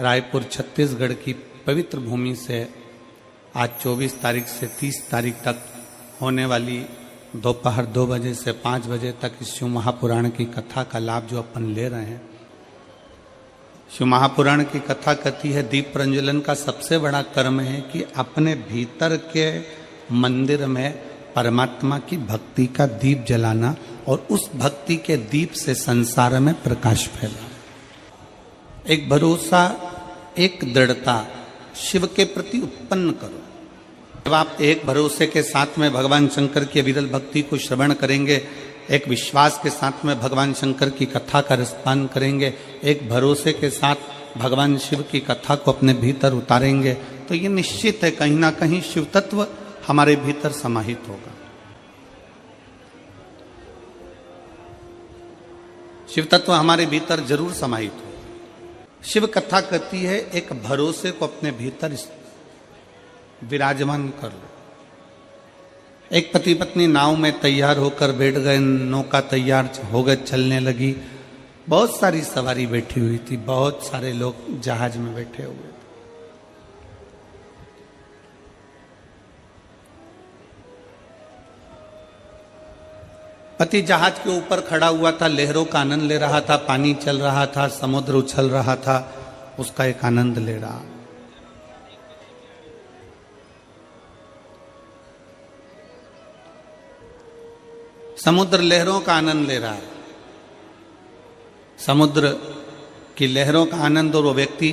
रायपुर छत्तीसगढ़ की पवित्र भूमि से आज 24 तारीख से 30 तारीख तक होने वाली दोपहर 2 बजे से 5 बजे तक इस शिव महापुराण की कथा का लाभ जो अपन ले रहे हैं। शिव महापुराण की कथा कहती है दीप प्रज्वलन का सबसे बड़ा कर्म है कि अपने भीतर के मंदिर में परमात्मा की भक्ति का दीप जलाना और उस भक्ति के दीप से संसार में प्रकाश फैलाना। एक भरोसा, एक दृढ़ता शिव के प्रति उत्पन्न करो। जब आप एक भरोसे के साथ में भगवान शंकर की अविरल भक्ति को श्रवण करेंगे, एक विश्वास के साथ में भगवान शंकर की कथा का रसपान करेंगे, एक भरोसे के साथ भगवान शिव की कथा को अपने भीतर उतारेंगे, तो ये निश्चित है कहीं ना कहीं शिव तत्व हमारे भीतर समाहित होगा। शिव तत्व हमारे भीतर जरूर समाहित होगा। शिव कथा कहती है एक भरोसे को अपने भीतर विराजमान कर लो। एक पति पत्नी नाव में तैयार होकर बैठ गए, नौका तैयार हो गए, चलने लगी। बहुत सारी सवारी बैठी हुई थी, बहुत सारे लोग जहाज में बैठे हुए थे। पति जहाज के ऊपर खड़ा हुआ था, लहरों का आनंद ले रहा था, पानी चल रहा था, समुद्र उछल रहा था, उसका एक आनंद ले रहा। समुद्र लहरों का आनंद ले रहा है, समुद्र की लहरों का आनंद और वो व्यक्ति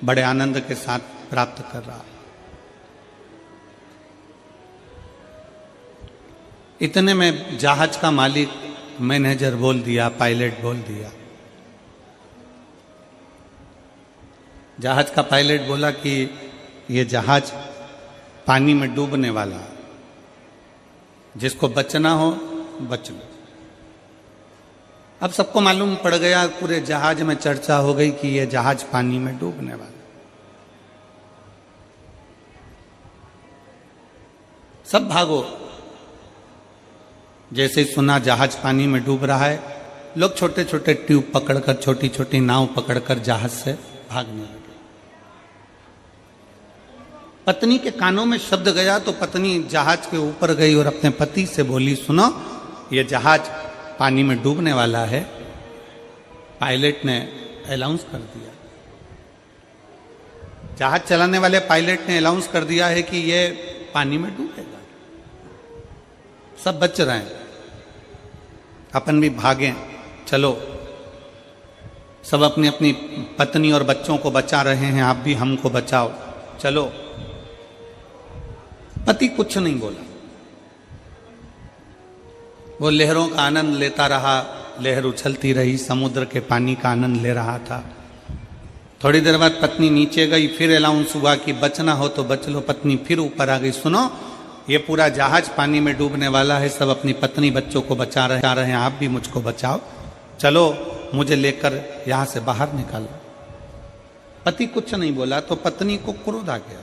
बड़े आनंद के साथ प्राप्त कर रहा है। इतने में जहाज का मालिक, मैनेजर बोल दिया, पायलट बोल दिया। जहाज का पायलट बोला कि ये जहाज पानी में डूबने वाला है, जिसको बचना हो बच लो। अब सबको मालूम पड़ गया, पूरे जहाज में चर्चा हो गई कि ये जहाज पानी में डूबने वाला। सब भागो। जैसे ही सुना जहाज पानी में डूब रहा है, लोग छोटे छोटे ट्यूब पकड़कर, छोटी छोटी नाव पकड़कर जहाज से भागने लगे। पत्नी के कानों में शब्द गया तो पत्नी जहाज के ऊपर गई और अपने पति से बोली, सुनो ये जहाज पानी में डूबने वाला है। पायलट ने अनाउंस कर दिया, जहाज चलाने वाले पायलट ने अनाउंस कर दिया है कि ये पानी में डूबेगा। सब बच रहे हैं, अपन भी भागें, चलो। सब अपनी अपनी पत्नी और बच्चों को बचा रहे हैं, आप भी हमको बचाओ, चलो। पति कुछ नहीं बोला, वो लहरों का आनंद लेता रहा। लहर उछलती रही, समुद्र के पानी का आनंद ले रहा था। थोड़ी देर बाद पत्नी नीचे गई, फिर अनाउंस हुआ कि बचना हो तो बच लो। पत्नी फिर ऊपर आ गई, सुनो ये पूरा जहाज पानी में डूबने वाला है, सब अपनी पत्नी बच्चों को बचा रहे हैं, आप भी मुझको बचाओ, चलो मुझे लेकर यहां से बाहर निकालो। पति कुछ नहीं बोला तो पत्नी को क्रोध आ गया।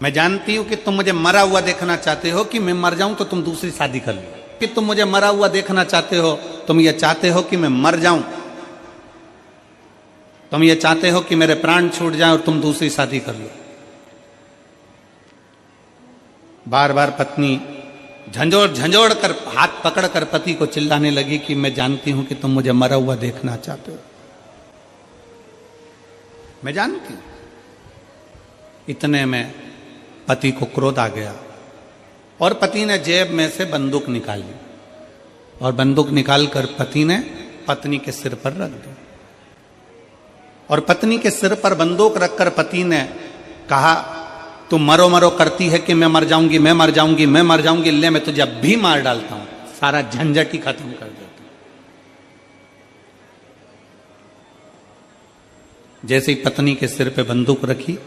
मैं जानती हूं कि तुम मुझे मरा हुआ देखना चाहते हो, कि मैं मर जाऊं तो तुम दूसरी शादी कर लो, कि तुम मुझे मरा हुआ देखना चाहते हो, तुम ये चाहते हो कि मैं मर जाऊं, तुम ये चाहते हो कि मेरे प्राण छूट जाएं और तुम दूसरी शादी कर लो। बार बार पत्नी झंझोड़ झंझोड़ कर, हाथ पकड़ कर पति को चिल्लाने लगी कि मैं जानती हूं कि तुम मुझे मरा हुआ देखना चाहते हो, मैं जानती हूं। इतने में पति को क्रोध आ गया और पति ने जेब में से बंदूक निकाली और बंदूक निकालकर पति ने पत्नी के सिर पर रख दी। और पत्नी के सिर पर बंदूक रखकर पति ने कहा, तू मरो मरो करती है कि मैं मर जाऊंगी, मैं मर जाऊंगी, मैं मर जाऊंगी, ले मैं तुझे अब भी मार डालता हूं, सारा झंझट ही खत्म कर देता हूं। जैसे ही पत्नी के सिर पे बंदूक रखी,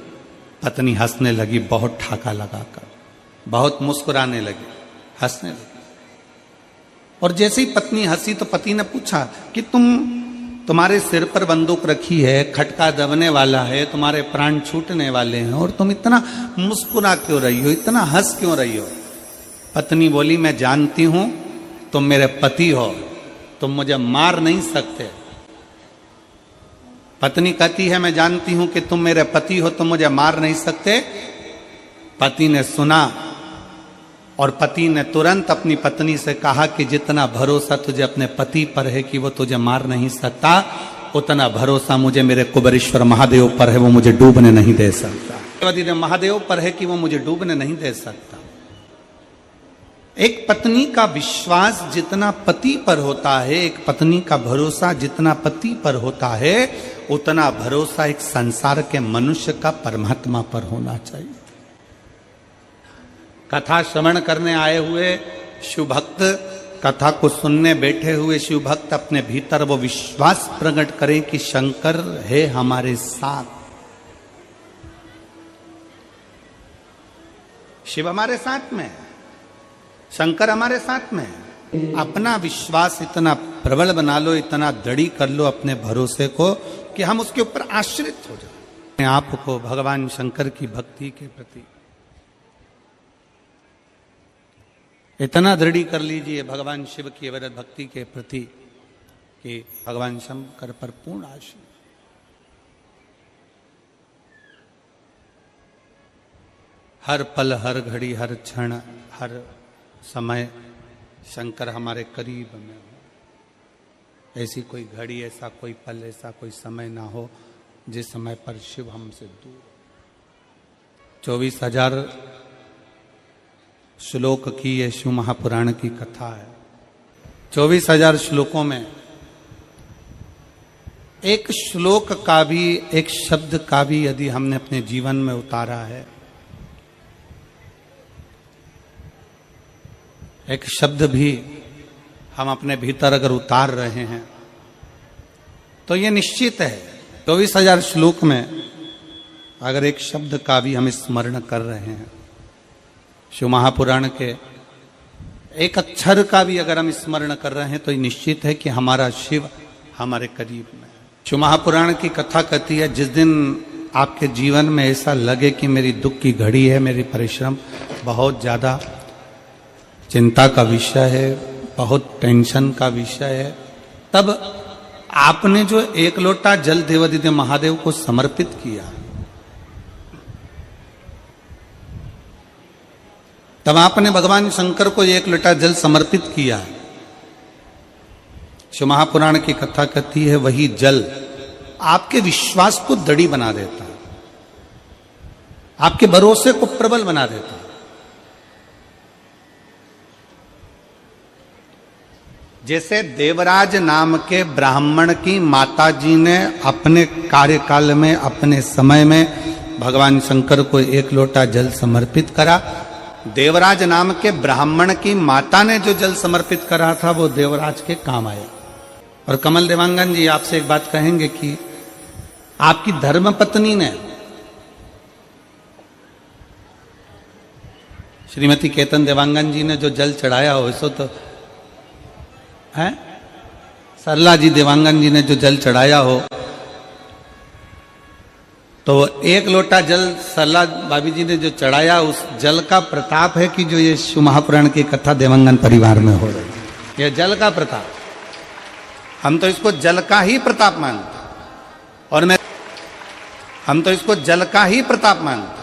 पत्नी हंसने लगी, बहुत ठाका लगाकर, बहुत मुस्कुराने लगी, हंसने लगी। और जैसे ही पत्नी हंसी तो पति ने पूछा कि तुम्हारे सिर पर बंदूक रखी है, खटका दबने वाला है, तुम्हारे प्राण छूटने वाले हैं, और तुम इतना मुस्कुरा क्यों रही हो, इतना हंस क्यों रही हो? पत्नी बोली, मैं जानती हूं तुम मेरे पति हो, तुम मुझे मार नहीं सकते, पत्नी कहती है मैं जानती हूं कि तुम मेरे पति हो, तुम मुझे मार नहीं सकते। पति ने सुना और पति ने तुरंत अपनी पत्नी से कहा कि जितना भरोसा तुझे अपने पति पर है कि वो तुझे मार नहीं सकता, उतना भरोसा मुझे मेरे कुबेरेश्वर महादेव पर है, वो मुझे डूबने नहीं दे सकता। महादेव पर है कि वो मुझे डूबने नहीं दे सकता। एक पत्नी का विश्वास जितना पति पर होता है, एक पत्नी का भरोसा जितना पति पर होता है, उतना भरोसा एक संसार के मनुष्य का परमात्मा पर होना चाहिए। कथा श्रवण करने आए हुए शिव भक्त, कथा को सुनने बैठे हुए शिव भक्त अपने भीतर वो विश्वास प्रकट करें कि शंकर है हमारे साथ, शिव हमारे साथ में, शंकर हमारे साथ में। अपना विश्वास इतना प्रबल बना लो, इतना दृढ़ कर लो अपने भरोसे को कि हम उसके ऊपर आश्रित हो जाए। आपको भगवान शंकर की भक्ति के प्रति इतना दृढ़ कर लीजिए, भगवान शिव की अविरत भक्ति के प्रति, कि भगवान शंकर पर पूर्ण आश्रय। हर पल, हर घड़ी, हर क्षण, हर समय शंकर हमारे करीब में हो। ऐसी कोई घड़ी, ऐसा कोई पल, ऐसा कोई समय ना हो जिस समय पर शिव हमसे दूर। 24,000 श्लोक की ये शिव महापुराण की कथा है। 24,000 श्लोकों में एक श्लोक का भी, एक शब्द का भी यदि हमने अपने जीवन में उतारा है, एक शब्द भी हम अपने भीतर अगर उतार रहे हैं, तो ये निश्चित है 24,000 श्लोक में अगर एक शब्द का भी हम स्मरण कर रहे हैं, शिव महापुराण के एक अक्षर का भी अगर हम स्मरण कर रहे हैं, तो ये निश्चित है कि हमारा शिव हमारे करीब में है। शिव महापुराण की कथा कहती है, जिस दिन आपके जीवन में ऐसा लगे कि मेरी दुख की घड़ी है, मेरी परिश्रम बहुत ज्यादा चिंता का विषय है, बहुत टेंशन का विषय है, तब आपने जो एक लोटा जल देवादिदेव महादेव को समर्पित किया, तब आपने भगवान शंकर को एक लोटा जल समर्पित किया। शिव महापुराण की कथा कहती है, वही जल आपके विश्वास को दृढ़ बना देता है, आपके भरोसे को प्रबल बना देता है। जैसे देवराज नाम के ब्राह्मण की माता जी ने अपने कार्यकाल में, अपने समय में भगवान शंकर को एक लोटा जल समर्पित करा। देवराज नाम के ब्राह्मण की माता ने जो जल समर्पित करा था, वो देवराज के काम आया। और कमल देवांगन जी आपसे एक बात कहेंगे कि आपकी धर्म पत्नी ने, श्रीमती केतन देवांगन जी ने जो जल चढ़ाया हो, इसो तो है, सरला जी देवांगन जी ने जो जल चढ़ाया हो, तो एक लोटा जल सरला भाभी जी ने जो चढ़ाया, उस जल का प्रताप है कि जो ये शिव महापुराण की कथा देवांगन परिवार में हो रही है। ये जल का प्रताप, हम तो इसको जल का ही प्रताप मानते, और हम तो इसको जल का ही प्रताप मानते।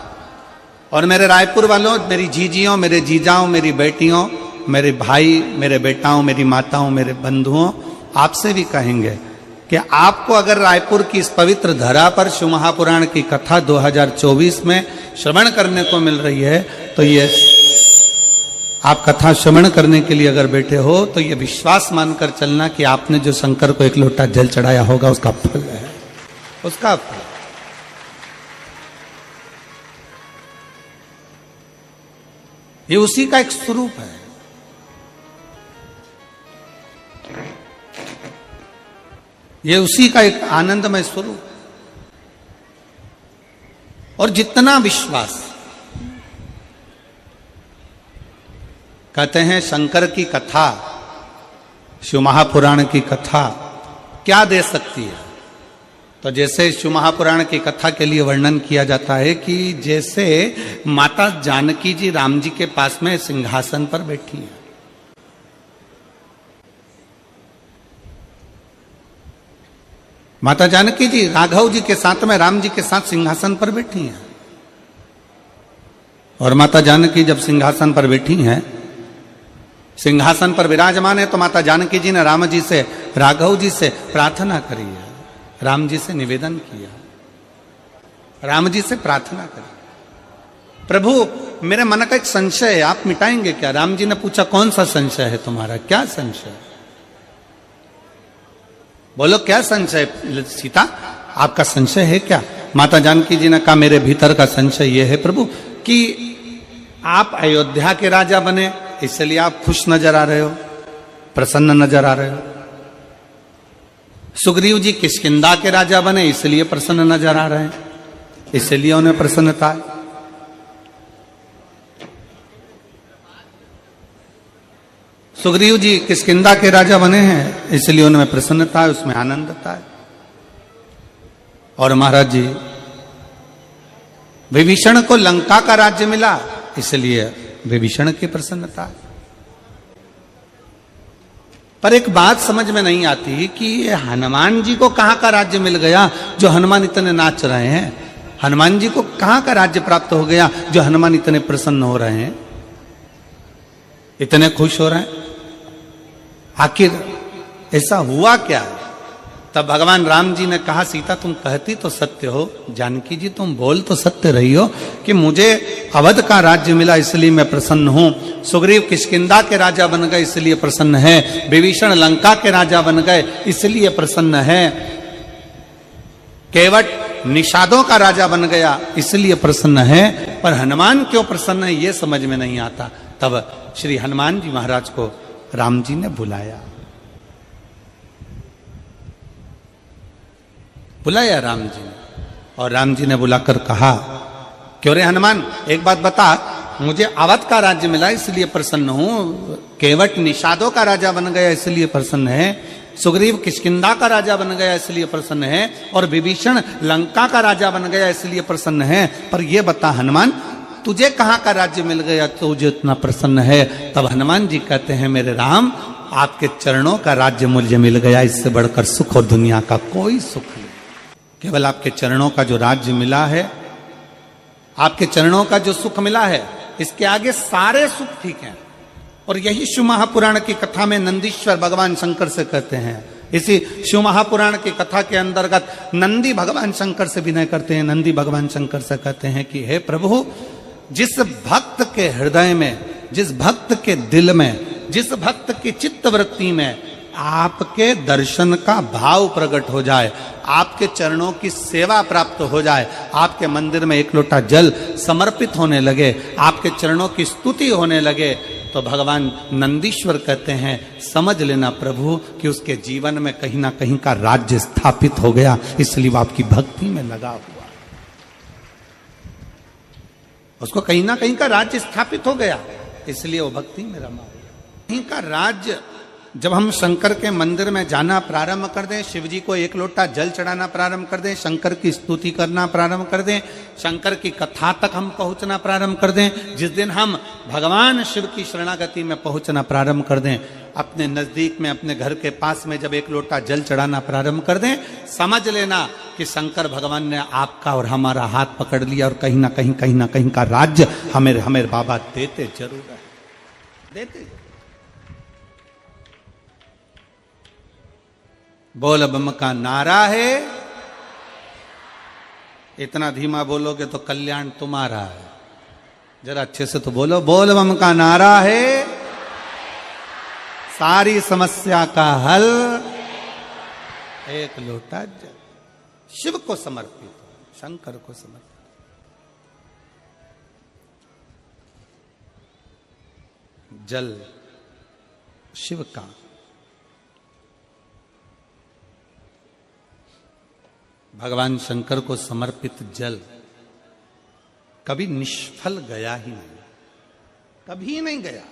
और मेरे रायपुर वालों, मेरी जीजियों, मेरे जीजाओं, मेरी बेटियों, मेरे भाई, मेरे बेटाओं, मेरी माताओं, मेरे बंधुओं, आपसे भी कहेंगे कि आपको अगर रायपुर की इस पवित्र धरा पर शिव महापुराण की कथा 2024 में श्रवण करने को मिल रही है, तो ये आप कथा श्रवण करने के लिए अगर बैठे हो, तो ये विश्वास मानकर चलना कि आपने जो शंकर को एक लोटा जल चढ़ाया होगा, उसका फल है, उसका फल। ये उसी का एक स्वरूप है। ये उसी का एक आनंदमय स्वरूप। और जितना विश्वास, कहते हैं शंकर की कथा, शिव महापुराण की कथा क्या दे सकती है? तो जैसे शिव महापुराण की कथा के लिए वर्णन किया जाता है कि जैसे माता जानकी जी राम जी के पास में सिंहासन पर बैठी हैं, माता जानकी जी राघव जी के साथ में राम जी के साथ सिंहासन पर बैठी हैं। और माता जानकी जब सिंहासन पर बैठी हैं, सिंहासन पर विराजमान है, तो माता जानकी जी ने राम जी से, राघव जी से प्रार्थना करी है, राम जी से निवेदन किया, राम जी से प्रार्थना करी, प्रभु मेरे मन का एक संशय है, आप मिटाएंगे क्या? राम जी ने पूछा कौन सा संशय है तुम्हारा, क्या संशय? बोलो क्या संशय सीता, आपका संशय है क्या? माता जानकी जी ने कहा मेरे भीतर का संशय यह है प्रभु कि आप अयोध्या के राजा बने, इसलिए आप खुश नजर आ रहे हो, प्रसन्न नजर आ रहे हो। सुग्रीव जी किष्किंधा के राजा बने, इसलिए प्रसन्न नजर आ रहे हैं, इसलिए उन्हें प्रसन्नता है। सुग्रीव जी किष्किंधा के राजा बने हैं, इसलिए उनमें प्रसन्नता है, उसमें आनंदता है। और महाराज जी विभीषण को लंका का राज्य मिला, इसलिए विभीषण की प्रसन्नता है। पर एक बात समझ में नहीं आती कि ये हनुमान जी को कहां का राज्य मिल गया जो हनुमान इतने नाच रहे हैं? हनुमान जी को कहां का राज्य प्राप्त हो गया जो हनुमान इतने प्रसन्न हो रहे हैं, इतने खुश हो रहे हैं? आखिर ऐसा हुआ क्या? तब भगवान राम जी ने कहा सीता तुम कहती तो सत्य हो, जानकी जी तुम बोल तो सत्य रही हो कि मुझे अवध का राज्य मिला इसलिए मैं प्रसन्न हूं, सुग्रीव किष्किंधा के राजा बन गए इसलिए प्रसन्न है, विभीषण लंका के राजा बन गए इसलिए प्रसन्न है, केवट निषादों का राजा बन गया इसलिए प्रसन्न है, पर हनुमान क्यों प्रसन्न है ये समझ में नहीं आता। तब श्री हनुमान जी महाराज को राम जी ने बुलाया राम जी ने, और राम जी ने बुलाकर कहा क्यों रे हनुमान, एक बात बता, मुझे अवध का राज्य मिला इसलिए प्रसन्न हूं, केवट निषादों का राजा बन गया इसलिए प्रसन्न है, सुग्रीव किष्किंधा का राजा बन गया इसलिए प्रसन्न है, और विभीषण लंका का राजा बन गया इसलिए प्रसन्न है, पर यह बता हनुमान तुझे कहां का राज्य मिल गया तुझे इतना प्रसन्न है? तब हनुमान जी कहते हैं मेरे राम आपके चरणों का राज्य मुझे मिल गया, इससे बढ़कर सुख और दुनिया का कोई सुख नहीं। केवल आपके चरणों का जो राज्य मिला है, आपके चरणों का जो सुख मिला है, इसके आगे सारे सुख ठीक हैं। और यही शिव महापुराण की कथा में नंदीश्वर भगवान शंकर से कहते हैं, इसी शिव महापुराण की कथा के अंतर्गत नंदी भगवान शंकर से विनय करते हैं, नंदी भगवान शंकर से कहते हैं कि हे प्रभु, जिस भक्त के हृदय में, जिस भक्त के दिल में, जिस भक्त की चित्तवृत्ति में आपके दर्शन का भाव प्रकट हो जाए, आपके चरणों की सेवा प्राप्त हो जाए, आपके मंदिर में एक लोटा जल समर्पित होने लगे, आपके चरणों की स्तुति होने लगे, तो भगवान नंदीश्वर कहते हैं समझ लेना प्रभु कि उसके जीवन में कहीं ना कहीं का राज्य स्थापित हो गया, इसलिए वो आपकी भक्ति में लगा हुआ, उसको कहीं ना कहीं का राज्य स्थापित हो गया, इसलिए वो भक्ति में रमा हुआ। कहीं का राज्य जब हम शंकर के मंदिर में जाना प्रारंभ कर दें, शिव जी को एक लोटा जल चढ़ाना प्रारंभ कर दें, शंकर की स्तुति करना प्रारंभ कर दें, शंकर की कथा तक हम पहुंचना प्रारंभ कर दें, जिस दिन हम भगवान शिव की शरणागति में पहुंचना प्रारंभ कर दें, अपने नजदीक में, अपने घर के पास में जब एक लोटा जल चढ़ाना प्रारंभ कर दें, समझ लेना कि शंकर भगवान ने आपका और हमारा हाथ पकड़ लिया, और कहीं ना कहीं का राज्य हमें बाबा देते जरूर है, देते। बोल बम का नारा है, इतना धीमा बोलोगे तो कल्याण तुम्हारा है, जरा अच्छे से तो बोलो, बोल बम का नारा है, सारी समस्या का हल एक लोटा जल, शिव को समर्पित, शंकर को समर्पित। जल शिव का, भगवान शंकर को समर्पित जल कभी निष्फल गया ही नहीं, कभी नहीं गया।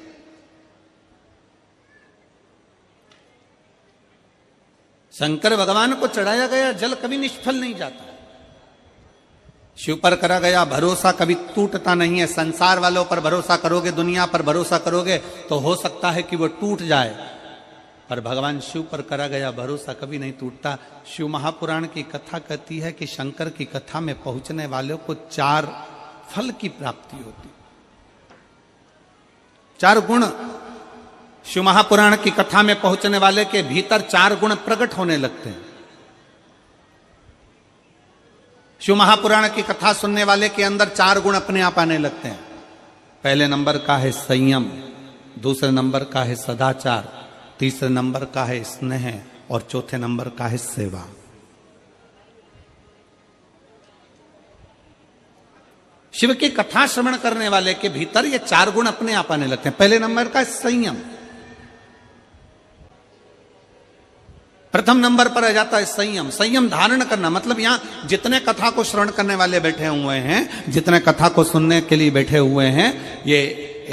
शंकर भगवान को चढ़ाया गया जल कभी निष्फल नहीं जाता, शिव पर करा गया भरोसा कभी टूटता नहीं है। संसार वालों पर भरोसा करोगे, दुनिया पर भरोसा करोगे तो हो सकता है कि वो टूट जाए, और भगवान शिव पर करा गया भरोसा कभी नहीं टूटता। शिव महापुराण की कथा कहती है कि शंकर की कथा में पहुंचने वालों को 4 फल की प्राप्ति होती, 4 गुण। शिव महापुराण की कथा में पहुंचने वाले के भीतर 4 गुण प्रकट होने लगते हैं। शिव महापुराण की कथा सुनने वाले के अंदर 4 गुण अपने आप आने लगते हैं। पहले नंबर का है संयम, दूसरे नंबर का है सदाचार, तीसरे नंबर का है स्नेह और चौथे नंबर का है सेवा। शिव की कथा श्रवण करने वाले के भीतर ये 4 गुण अपने आप आने लगते हैं। पहले नंबर का है संयम, प्रथम नंबर पर आ जाता है संयम। संयम धारण करना मतलब यहां जितने कथा को श्रवण करने वाले बैठे हुए हैं, जितने कथा को सुनने के लिए बैठे हुए हैं, ये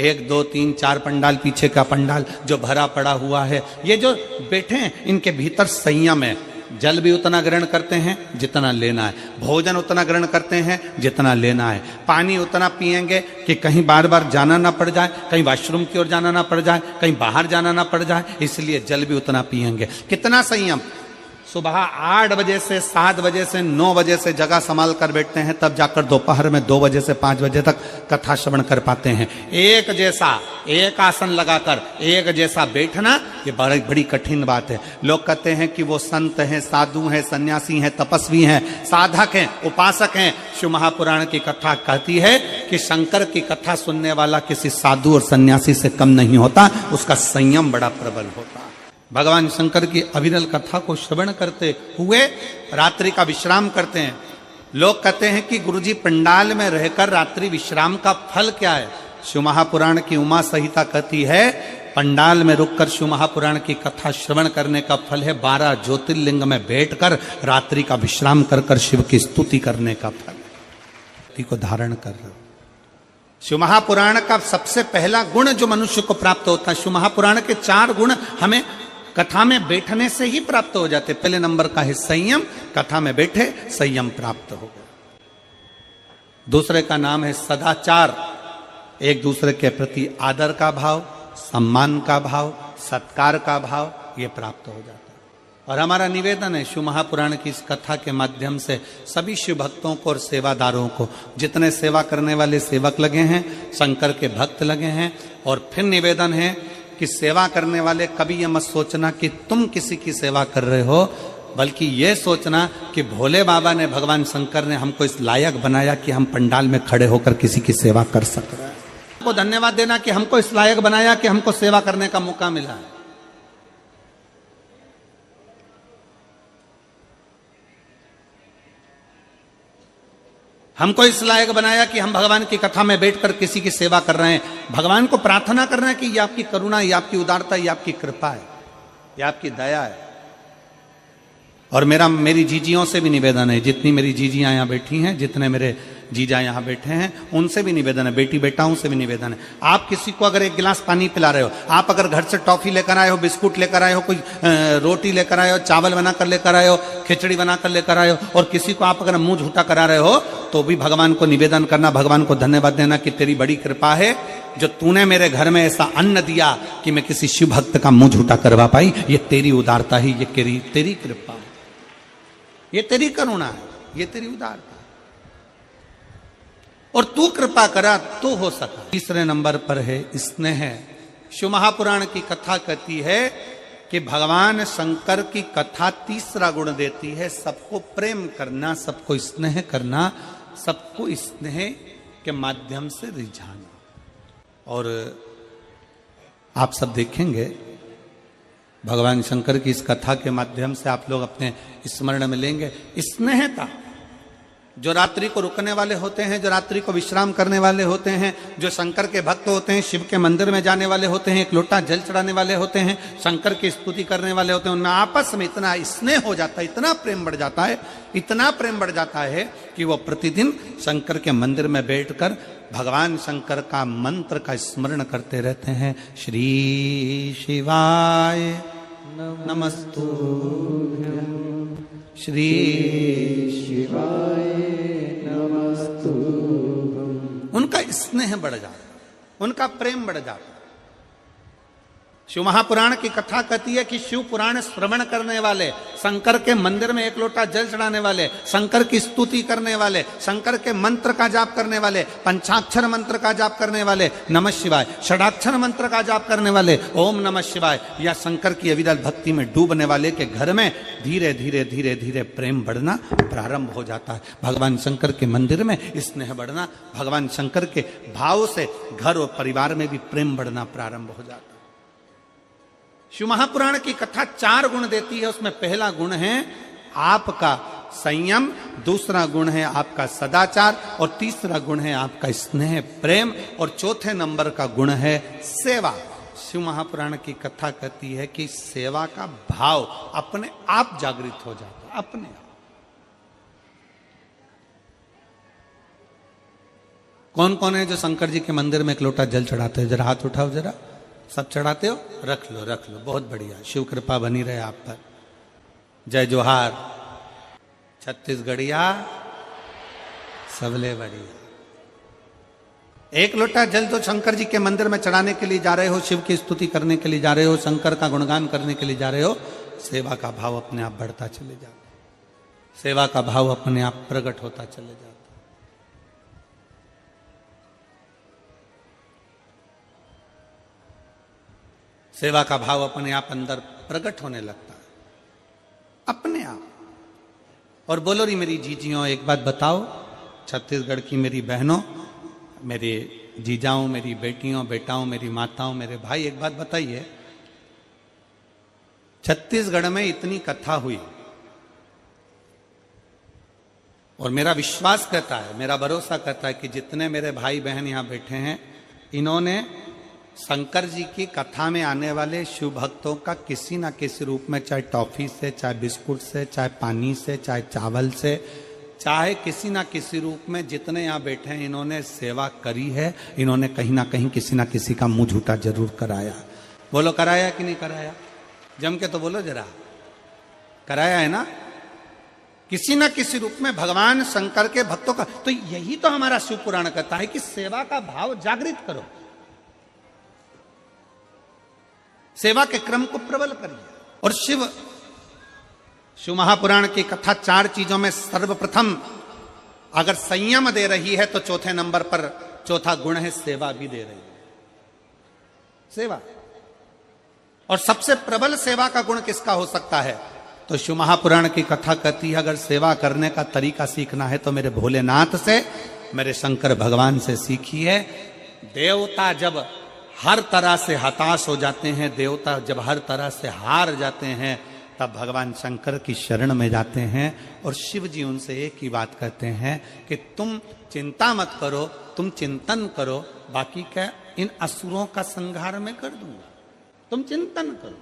1 2 3 4 पंडाल, पीछे का पंडाल जो भरा पड़ा हुआ है, ये जो बैठे हैं इनके भीतर संयम है। जल भी उतना ग्रहण करते हैं जितना लेना है, भोजन उतना ग्रहण करते हैं जितना लेना है, पानी उतना पिएंगे कि कहीं बार बार जाना ना पड़ जाए, कहीं वॉशरूम की ओर जाना ना पड़ जाए, कहीं बाहर जाना ना पड़ जाए, इसलिए जल भी उतना पिएंगे। कितना संयम! सुबह 8 बजे से 7 बजे से 9 बजे से जगह संभाल कर बैठते हैं, तब जाकर दोपहर में 2 बजे से 5 बजे तक कथा श्रवण कर पाते हैं। एक जैसा एक आसन लगाकर एक जैसा बैठना ये बड़ी कठिन बात है। लोग कहते हैं कि वो संत हैं, साधु हैं, सन्यासी हैं, तपस्वी हैं, साधक हैं, उपासक हैं। शिव महापुराण की कथा कहती है कि शंकर की कथा सुनने वाला किसी साधु और सन्यासी से कम नहीं होता, उसका संयम बड़ा प्रबल होता है। भगवान शंकर की अविरल कथा को श्रवण करते हुए रात्रि का विश्राम करते हैं। लोग कहते हैं कि गुरुजी पंडाल में रहकर रात्रि विश्राम का फल क्या है? शिव महापुराण की उमा संहिता कहती है पंडाल में रुककर शिव महापुराण की कथा श्रवण करने का फल है 12 ज्योतिर्लिंग में बैठकर रात्रि का विश्राम कर शिव की स्तुति करने का फल को धारण कर रहे हो। शिव महापुराण का सबसे पहला गुण जो मनुष्य को प्राप्त होता है, शिव महापुराण के 4 गुण हमें कथा में बैठने से ही प्राप्त हो जाते। पहले नंबर का है संयम, कथा में बैठे संयम प्राप्त हो गया। दूसरे का नाम है सदाचार, एक दूसरे के प्रति आदर का भाव, सम्मान का भाव, सत्कार का भाव ये प्राप्त हो जाता है। और हमारा निवेदन है शिव महापुराण की इस कथा के माध्यम से सभी शिव भक्तों को और सेवादारों को, जितने सेवा करने वाले सेवक लगे हैं, शंकर के भक्त लगे हैं, और फिर निवेदन है कि सेवा करने वाले कभी ये मत सोचना कि तुम किसी की सेवा कर रहे हो, बल्कि ये सोचना कि भोले बाबा ने, भगवान शंकर ने हमको इस लायक बनाया कि हम पंडाल में खड़े होकर किसी की सेवा कर सक रहे हैं। हमको धन्यवाद देना कि हमको इस लायक बनाया कि हमको सेवा करने का मौका मिला है। हमको इस लायक बनाया कि हम भगवान की कथा में बैठकर किसी की सेवा कर रहे हैं। भगवान को प्रार्थना करना है कि ये आपकी करुणा, ये आपकी उदारता, ये आपकी कृपा है, ये आपकी दया है। और मेरी जीजियों से भी निवेदन है, जितनी मेरी जीजियां यहाँ बैठी हैं, जितने मेरे जीजा यहाँ बैठे हैं, उनसे भी निवेदन है, बेटी बेटाओं से भी निवेदन है। आप किसी को अगर 1 गिलास पानी पिला रहे हो, आप अगर घर से टॉफी लेकर आए हो, बिस्कुट लेकर आए हो, कोई रोटी लेकर आए हो, चावल बनाकर लेकर आए हो, खिचड़ी बनाकर लेकर आए हो, और किसी को आप अगर मुंह झूठा करा रहे हो, तो भी भगवान को निवेदन करना, भगवान को धन्यवाद देना कि तेरी बड़ी कृपा है जो तूने मेरे घर में ऐसा अन्न दिया कि मैं किसी शिव भक्त का मुंह झूठा करवा पाई। ये तेरी उदारता ही, ये तेरी कृपा है, ये तेरी करुणा है, ये तेरी उदारता, और तू कृपा करा तो हो सका। तीसरे नंबर पर है स्नेह। शिव महापुराण की कथा कहती है कि भगवान शंकर की कथा तीसरा गुण देती है सबको प्रेम करना, सबको स्नेह करना, सबको स्नेह के माध्यम से रिझाना। और आप सब देखेंगे भगवान शंकर की इस कथा के माध्यम से आप लोग अपने स्मरण में लेंगे स्नेहता। जो रात्रि को रुकने वाले होते हैं, जो रात्रि को विश्राम करने वाले होते हैं, जो शंकर के भक्त होते हैं, शिव के मंदिर में जाने वाले होते हैं, 1 लोटा जल चढ़ाने वाले होते हैं, शंकर की स्तुति करने वाले होते हैं, उनमें आपस में इतना स्नेह हो जाता है, इतना प्रेम बढ़ जाता है, इतना प्रेम बढ़ जाता है कि वो प्रतिदिन शंकर के मंदिर में बैठकर भगवान शंकर का मंत्र का स्मरण करते रहते हैं। श्री शिवाय नमस्तुभ्यं, श्री शिवाय नमस्तुभ्यं। उनका स्नेह बढ़ जाता, उनका प्रेम बढ़ जाता। शिव महापुराण की कथा कहती है कि शिव पुराण श्रवण करने वाले, शंकर के मंदिर में एक लोटा जल चढ़ाने वाले, शंकर की स्तुति करने वाले, शंकर के मंत्र का जाप करने वाले, पंचाक्षर मंत्र का जाप करने वाले, नमः शिवाय, षडाक्षर मंत्र का जाप करने वाले, ओम नमः शिवाय, या शंकर की अविरल भक्ति में डूबने वाले के घर में धीरे धीरे धीरे धीरे प्रेम बढ़ना प्रारंभ हो जाता है। भगवान शंकर के मंदिर में स्नेह बढ़ना, भगवान शंकर के भाव से घर और परिवार में भी प्रेम बढ़ना प्रारंभ हो जाता है। शिव महापुराण की कथा 4 गुण देती है। उसमें पहला गुण है आपका संयम, दूसरा गुण है आपका सदाचार, और तीसरा गुण है आपका स्नेह प्रेम, और चौथे नंबर का गुण है सेवा। शिव महापुराण की कथा कहती है कि सेवा का भाव अपने आप जागृत हो जाता है, अपने आप। कौन कौन है जो शंकर जी के मंदिर में एक लोटा जल चढ़ाते हैं? जरा हाथ उठाओ जरा। सब चढ़ाते हो? रख लो रख लो, बहुत बढ़िया, शिव कृपा बनी रहे आप पर। जय जोहार छत्तीसगढ़िया सबले बढ़िया। एक लोटा जल तो शंकर जी के मंदिर में चढ़ाने के लिए जा रहे हो, शिव की स्तुति करने के लिए जा रहे हो, शंकर का गुणगान करने के लिए जा रहे हो, सेवा का भाव अपने आप बढ़ता चले जाता, सेवा का भाव अपने आप प्रकट होता चले जाता। सेवा का भाव अपने आप अंदर प्रकट होने लगता है, अपने आप। और बोलो री मेरी जीजियों, एक बात बताओ, छत्तीसगढ़ की मेरी बहनों, मेरे जीजाओं, मेरी बेटियों, बेटाओं, मेरी माताओं, मेरे भाई, एक बात बताइए, छत्तीसगढ़ में इतनी कथा हुई और मेरा विश्वास कहता है, मेरा भरोसा कहता है कि जितने मेरे भाई बहन यहां बैठे हैं, इन्होंने शंकर जी की कथा में आने वाले शिव भक्तों का किसी ना किसी रूप में, चाहे टॉफी से, चाहे बिस्कुट से, चाहे पानी से, चाहे चावल से, चाहे किसी ना किसी रूप में, जितने यहाँ बैठे हैं इन्होंने सेवा करी है। इन्होंने कहीं ना कहीं किसी ना किसी का मुंह झूठा जरूर कराया। बोलो कराया कि नहीं कराया? जम के तो बोलो जरा, कराया है ना? किसी ना किसी रूप में भगवान शंकर के भक्तों का। तो यही तो हमारा शिव पुराण कहता है कि सेवा का भाव जागृत करो, सेवा के क्रम को प्रबल करिए। और शिव महापुराण की कथा 4 चीजों में सर्वप्रथम अगर संयम दे रही है तो चौथे नंबर पर चौथा गुण है सेवा भी दे रही है, सेवा। और सबसे प्रबल सेवा का गुण किसका हो सकता है? तो शिव महापुराण की कथा कहती है अगर सेवा करने का तरीका सीखना है तो मेरे भोलेनाथ से, मेरे शंकर भगवान से सीखिए। देवता जब हर तरह से हताश हो जाते हैं, देवता जब हर तरह से हार जाते हैं, तब भगवान शंकर की शरण में जाते हैं। और शिव जी उनसे एक ही बात कहते हैं कि तुम चिंता मत करो, तुम चिंतन करो, बाकी क्या इन असुरों का संहार मैं कर दूंगा, तुम चिंतन करो।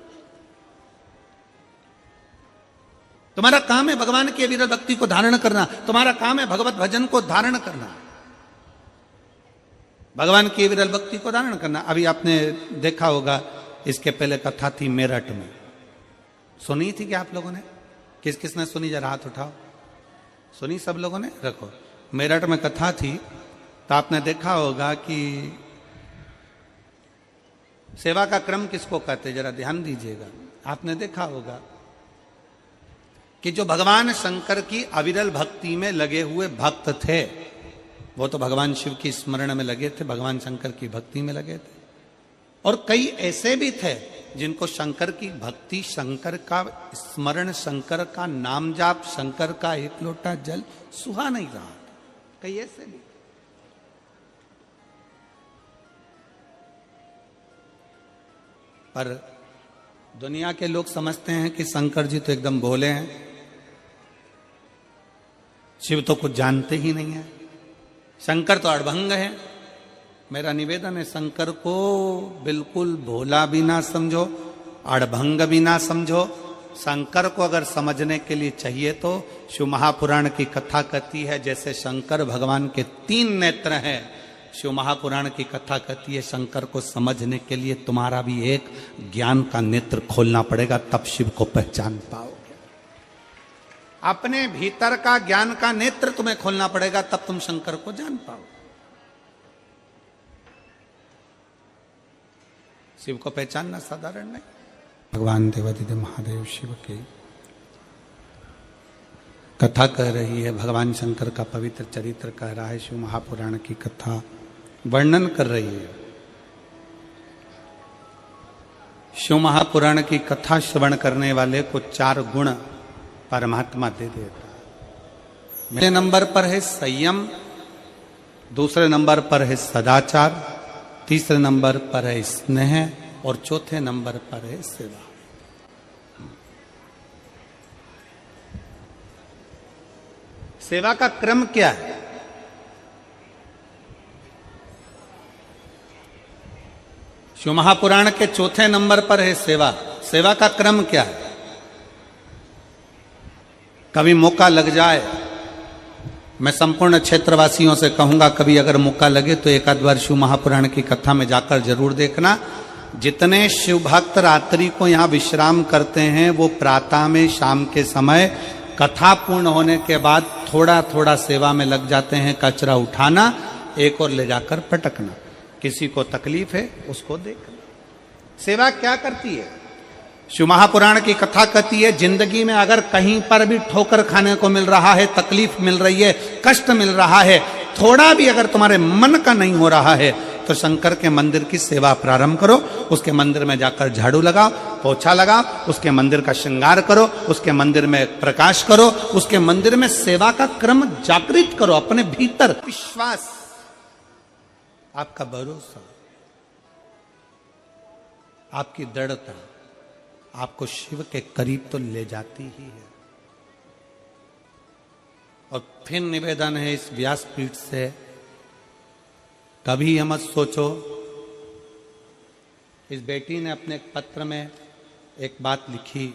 तुम्हारा काम है भगवान की अविरल भक्ति को धारण करना, तुम्हारा काम है भगवत भजन को धारण करना, भगवान की विरल भक्ति को धारण करना। अभी आपने देखा होगा, इसके पहले कथा थी मेरठ में, सुनी थी क्या आप लोगों ने? किस किसने सुनी? जरा हाथ उठाओ। सुनी सब लोगों ने? रखो। मेरठ में कथा थी तो आपने देखा होगा कि सेवा का क्रम किसको कहते, जरा ध्यान दीजिएगा। आपने देखा होगा कि जो भगवान शंकर की अविरल भक्ति में लगे हुए भक्त थे, वो तो भगवान शिव की स्मरण में लगे थे, भगवान शंकर की भक्ति में लगे थे। और कई ऐसे भी थे जिनको शंकर की भक्ति, शंकर का स्मरण, शंकर का नाम जाप, शंकर का एक लोटा जल सुहा नहीं रहा। कई ऐसे भी। पर दुनिया के लोग समझते हैं कि शंकर जी तो एकदम भोले हैं, शिव तो कुछ जानते ही नहीं है, शंकर तो अड़भंग है। मेरा निवेदन है, शंकर को बिल्कुल भोला भी ना समझो, अड़भंग भी ना समझो। शंकर को अगर समझने के लिए चाहिए तो शिव महापुराण की कथा कहती है जैसे शंकर भगवान के 3 नेत्र हैं, शिव महापुराण की कथा कहती है शंकर को समझने के लिए तुम्हारा भी एक ज्ञान का नेत्र खोलना पड़ेगा, तब शिव को पहचान पाओगे। अपने भीतर का ज्ञान का नेत्र तुम्हें खोलना पड़ेगा, तब तुम शंकर को जान पाओगे। शिव को पहचानना साधारण नहीं। भगवान देवादिदेव महादेव शिव की कथा कह रही है, भगवान शंकर का पवित्र चरित्र कह रहा है, शिव महापुराण की कथा वर्णन कर रही है। शिव महापुराण की कथा श्रवण करने वाले को 4 गुण परमात्मा दे देता है। पहले नंबर पर है संयम, दूसरे नंबर पर है सदाचार, तीसरे नंबर पर है स्नेह और चौथे नंबर पर है सेवा। सेवा का क्रम क्या है? शिव महापुराण के चौथे नंबर पर है सेवा। सेवा का क्रम क्या है? कभी मौका लग जाए, मैं संपूर्ण क्षेत्रवासियों से कहूंगा, कभी अगर मौका लगे तो एक आध बार शिव महापुराण की कथा में जाकर जरूर देखना। जितने शिव भक्त रात्रि को यहाँ विश्राम करते हैं, वो प्रातः में शाम के समय कथा पूर्ण होने के बाद थोड़ा थोड़ा सेवा में लग जाते हैं। कचरा उठाना, एक और ले जाकर पटकना, किसी को तकलीफ है उसको देखना। सेवा क्या करती है? शिव महापुराण की कथा कहती है, जिंदगी में अगर कहीं पर भी ठोकर खाने को मिल रहा है, तकलीफ मिल रही है, कष्ट मिल रहा है, थोड़ा भी अगर तुम्हारे मन का नहीं हो रहा है, तो शंकर के मंदिर की सेवा प्रारंभ करो। उसके मंदिर में जाकर झाड़ू लगाओ, पोछा लगाओ, उसके मंदिर का श्रृंगार करो, उसके मंदिर में प्रकाश करो, उसके मंदिर में सेवा का क्रम जागृत करो। अपने भीतर विश्वास, आपका भरोसा, आपकी दृढ़ता आपको शिव के करीब तो ले जाती ही है। और फिर निवेदन है इस व्यासपीठ से, कभी मत सोचो। इस बेटी ने अपने एक पत्र में एक बात लिखी,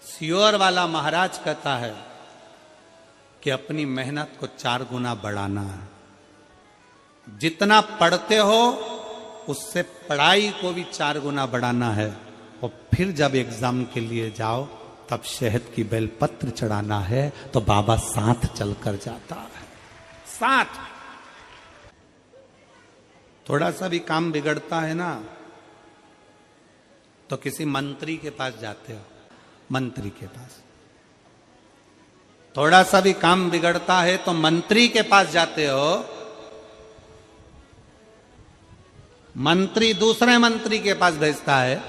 सियोर वाला महाराज कहता है कि अपनी मेहनत को 4 गुना बढ़ाना है। जितना पढ़ते हो उससे पढ़ाई को भी 4 गुना बढ़ाना है। और फिर जब एग्जाम के लिए जाओ तब शहद की बेलपत्र चढ़ाना है, तो बाबा साथ चलकर जाता है। साथ थोड़ा सा भी काम बिगड़ता है ना, तो किसी मंत्री के पास जाते हो, मंत्री के पास। थोड़ा सा भी काम बिगड़ता है तो मंत्री के पास जाते हो। मंत्री दूसरे मंत्री के पास भेजता है,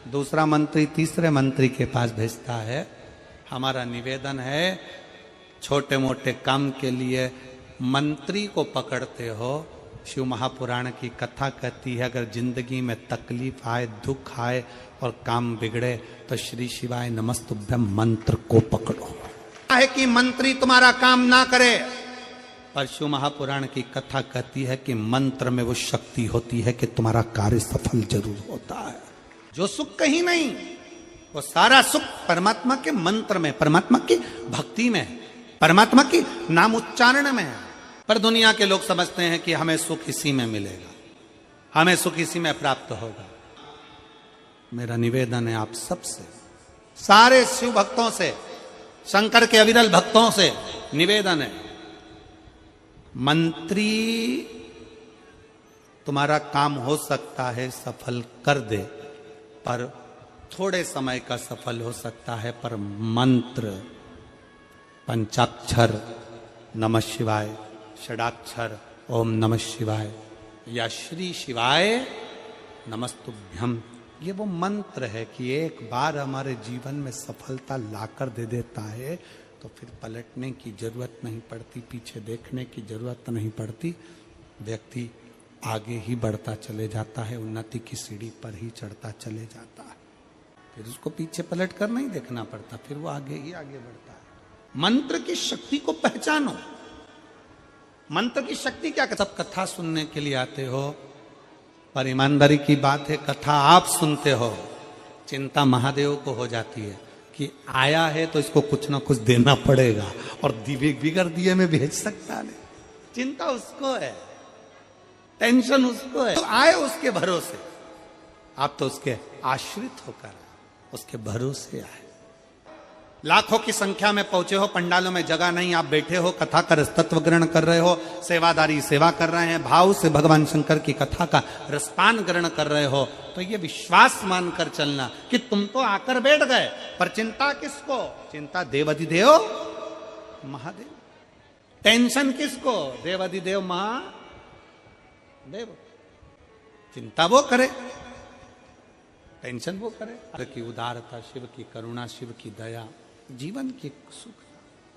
दूसरा मंत्री तीसरे मंत्री के पास भेजता है। हमारा निवेदन है, छोटे मोटे काम के लिए मंत्री को पकड़ते हो। शिव महापुराण की कथा कहती है, अगर जिंदगी में तकलीफ आए, दुख आए और काम बिगड़े, तो श्री शिवाय नमस्तुभ्यम मंत्र को पकड़ो। है कि मंत्री तुम्हारा काम ना करे, पर शिव महापुराण की कथा कहती है कि मंत्र में वो शक्ति होती है कि तुम्हारा कार्य सफल जरूर होता है। जो सुख कहीं नहीं, वो सारा सुख परमात्मा के मंत्र में, परमात्मा की भक्ति में, परमात्मा की नाम उच्चारण में है। पर दुनिया के लोग समझते हैं कि हमें सुख इसी में मिलेगा, हमें सुख इसी में प्राप्त होगा। मेरा निवेदन है आप सबसे, सारे शिव भक्तों से, शंकर के अविरल भक्तों से निवेदन है, मंत्री तुम्हारा काम हो सकता है सफल कर दे, पर थोड़े समय का सफल हो सकता है, पर मंत्र पंचाक्षर नमः शिवाय, षडाक्षर ओम नमः शिवाय या श्री शिवाय नमस्तुभ्यम, ये वो मंत्र है कि एक बार हमारे जीवन में सफलता लाकर दे देता है, तो फिर पलटने की जरूरत नहीं पड़ती, पीछे देखने की जरूरत नहीं पड़ती। व्यक्ति आगे ही बढ़ता चले जाता है, उन्नति की सीढ़ी पर ही चढ़ता चले जाता है। फिर उसको पीछे पलट कर नहीं देखना पड़ता, फिर वो आगे ही आगे बढ़ता है। मंत्र की शक्ति को पहचानो। मंत्र की शक्ति क्या? सब कथा सुनने के लिए आते हो, पर ईमानदारी की बात है, कथा आप सुनते हो, चिंता महादेव को हो जाती है कि आया है तो इसको कुछ ना कुछ देना पड़ेगा, और बिगड़ दिए में भेज सकता नहीं। चिंता उसको है, टेंशन उसको है, तो आए उसके भरोसे। आप तो उसके आश्रित होकर उसके भरोसे आए। लाखों की संख्या में पहुंचे हो, पंडालों में जगह नहीं, आप बैठे हो, कथा का रसतत्व ग्रहण कर रहे हो, सेवादारी सेवा कर रहे हैं, भाव से भगवान शंकर की कथा का रसपान ग्रहण कर रहे हो, तो ये विश्वास मानकर चलना कि तुम तो आकर बैठ गए, पर चिंता किसको? चिंता देवाधिदेव महादेव। टेंशन किसको? देवाधिदेव महादेव। चिंता वो करे, टेंशन वो करे। शिव की उदारता, शिव की करुणा, शिव की दया, जीवन की सुख।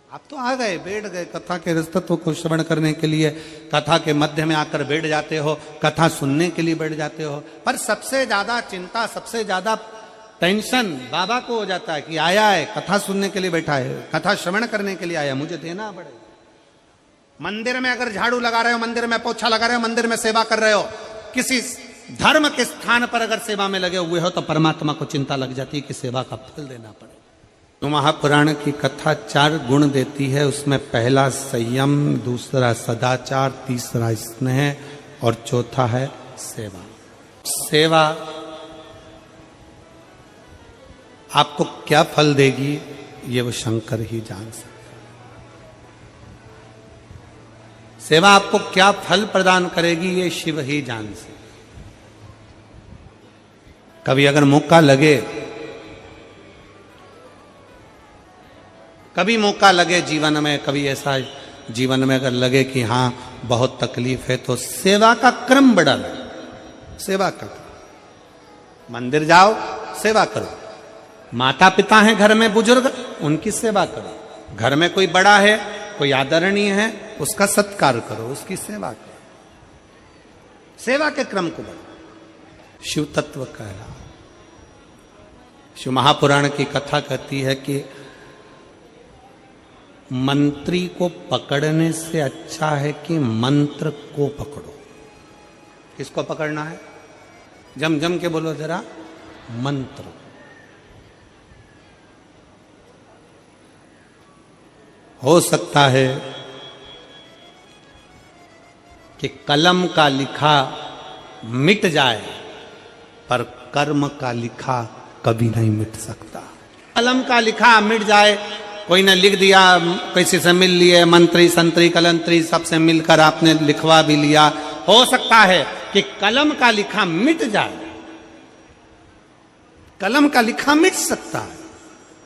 आप तो आ गए, बैठ गए, कथा के रसतत्व को श्रवण करने के लिए कथा के मध्य में आकर बैठ जाते हो, कथा सुनने के लिए बैठ जाते हो, पर सबसे ज्यादा चिंता, सबसे ज्यादा टेंशन बाबा को हो जाता है कि आया है, कथा सुनने के लिए बैठा है, कथा श्रवण करने के लिए आया, मुझे देना पड़ेगा। मंदिर में अगर झाड़ू लगा रहे हो, मंदिर में पोछा लगा रहे हो, मंदिर में सेवा कर रहे हो, किसी धर्म के स्थान पर अगर सेवा में लगे हुए हो तो परमात्मा को चिंता लग जाती है कि सेवा का फल देना पड़ेगा। तो महापुराण की कथा 4 गुण देती है, उसमें पहला संयम, दूसरा सदाचार, तीसरा स्नेह और चौथा है सेवा। सेवा आपको क्या फल देगी ये वो शंकर ही जान सकता। सेवा आपको क्या फल प्रदान करेगी ये शिव ही जान सकता। कभी अगर मौका लगे, कभी मौका लगे जीवन में, कभी ऐसा जीवन में अगर लगे कि हाँ बहुत तकलीफ है, तो सेवा का क्रम बढ़ा लो। सेवा का मंदिर जाओ, सेवा करो। माता पिता हैं घर में बुजुर्ग, उनकी सेवा करो। घर में कोई बड़ा है, कोई आदरणीय है, उसका सत्कार करो, उसकी सेवा करो। सेवा के क्रम को बढ़ाओ। शिव तत्व कहला। शिव महापुराण की कथा कहती है कि मंत्री को पकड़ने से अच्छा है कि मंत्र को पकड़ो। किसको पकड़ना है? जम जम के बोलो जरा, मंत्र। हो सकता है कि कलम का लिखा मिट जाए, पर कर्म का लिखा कभी नहीं मिट सकता। कलम का लिखा मिट जाए, कोई ने लिख दिया, किसी से मिल लिए, मंत्री संतरी कलंतरी सबसे मिलकर आपने लिखवा भी लिया, हो सकता है कि कलम का लिखा मिट जाए। कलम का लिखा मिट सकता है,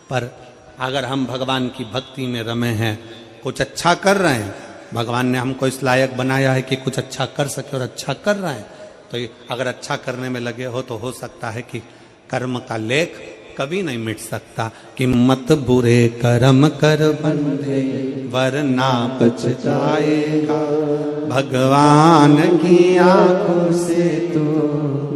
पर अगर हम भगवान की भक्ति में रमे हैं, कुछ अच्छा कर रहे हैं, भगवान ने हमको इस लायक बनाया है कि कुछ अच्छा कर सके और अच्छा कर रहे हैं, तो अगर अच्छा करने में लगे हो तो हो सकता है कि कर्म का लेख कभी नहीं मिट सकता। कि मत बुरे कर्म कर बंधे वरना पछताएगा, भगवान की आंखों से तो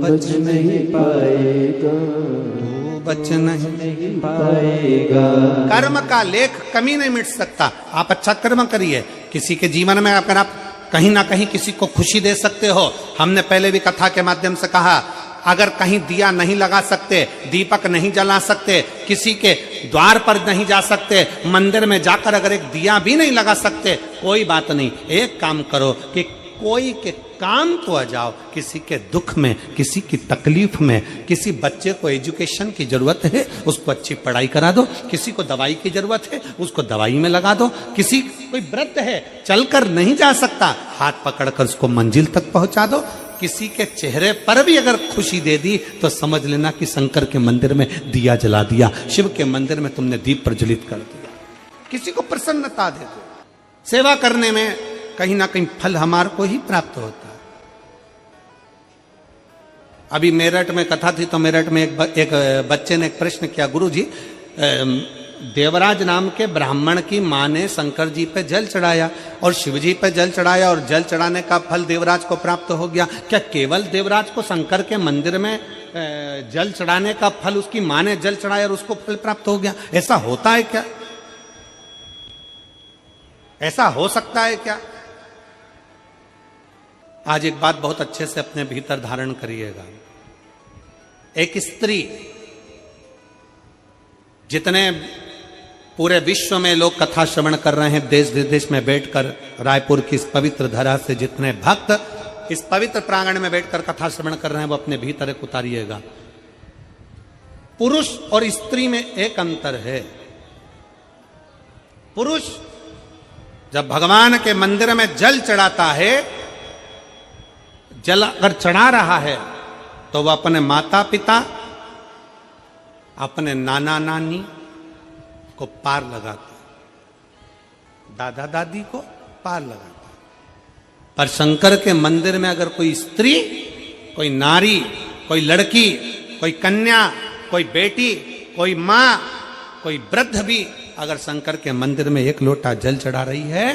बच नहीं पाएगा, तू बच नहीं पाएगा। कर्म का लेख कभी नहीं मिट सकता। आप अच्छा कर्म करिए, किसी के जीवन में अगर आप कहीं ना कहीं किसी को खुशी दे सकते हो। हमने पहले भी कथा के माध्यम से कहा, अगर कहीं दिया नहीं लगा सकते, दीपक नहीं जला सकते, किसी के द्वार पर नहीं जा सकते, मंदिर में जाकर अगर एक दिया भी नहीं लगा सकते, कोई बात नहीं, एक काम करो कि कोई के काम तो आ जाओ। किसी के दुख में, किसी की तकलीफ में, किसी बच्चे को एजुकेशन की जरूरत है, उसको अच्छी पढ़ाई करा दो। किसी को दवाई की जरूरत है, उसको दवाई में लगा दो। किसी कोई वृद्ध है, चलकर नहीं जा सकता, हाथ पकड़कर उसको मंजिल तक पहुंचा दो। किसी के चेहरे पर भी अगर खुशी दे दी तो समझ लेना कि शंकर के मंदिर में दिया जला दिया, शिव के मंदिर में तुमने दीप प्रज्वलित कर दिया। किसी को प्रसन्नता दे दो। सेवा करने में कहीं ना कहीं फल हमारे को ही प्राप्त होता है। अभी मेरठ में कथा थी, तो मेरठ में एक बच्चे ने एक प्रश्न किया, गुरुजी देवराज नाम के ब्राह्मण की मां ने शंकर जी पे जल चढ़ाया और शिव जी पे जल चढ़ाया और जल चढ़ाने का फल देवराज को प्राप्त हो गया, क्या केवल देवराज को शंकर के मंदिर में जल चढ़ाने का फल उसकी मां ने जल चढ़ाया और उसको फल प्राप्त हो गया? ऐसा होता है क्या? ऐसा हो सकता है क्या? आज एक बात बहुत अच्छे से अपने भीतर धारण करिएगा। एक स्त्री, जितने पूरे विश्व में लोग कथा श्रवण कर रहे हैं, देश विदेश में बैठकर, रायपुर की इस पवित्र धरा से जितने भक्त इस पवित्र प्रांगण में बैठकर कथा श्रवण कर रहे हैं, वो अपने भीतर एक उतारिएगा। पुरुष और स्त्री में एक अंतर है। पुरुष जब भगवान के मंदिर में जल चढ़ाता है, जल अगर चढ़ा रहा है तो वह अपने माता पिता, अपने नाना नानी को पार लगाता है, दादा दादी को पार लगाता है। पर शंकर के मंदिर में अगर कोई स्त्री, कोई नारी, कोई लड़की, कोई कन्या, कोई बेटी, कोई मां, कोई वृद्ध भी अगर शंकर के मंदिर में एक लोटा जल चढ़ा रही है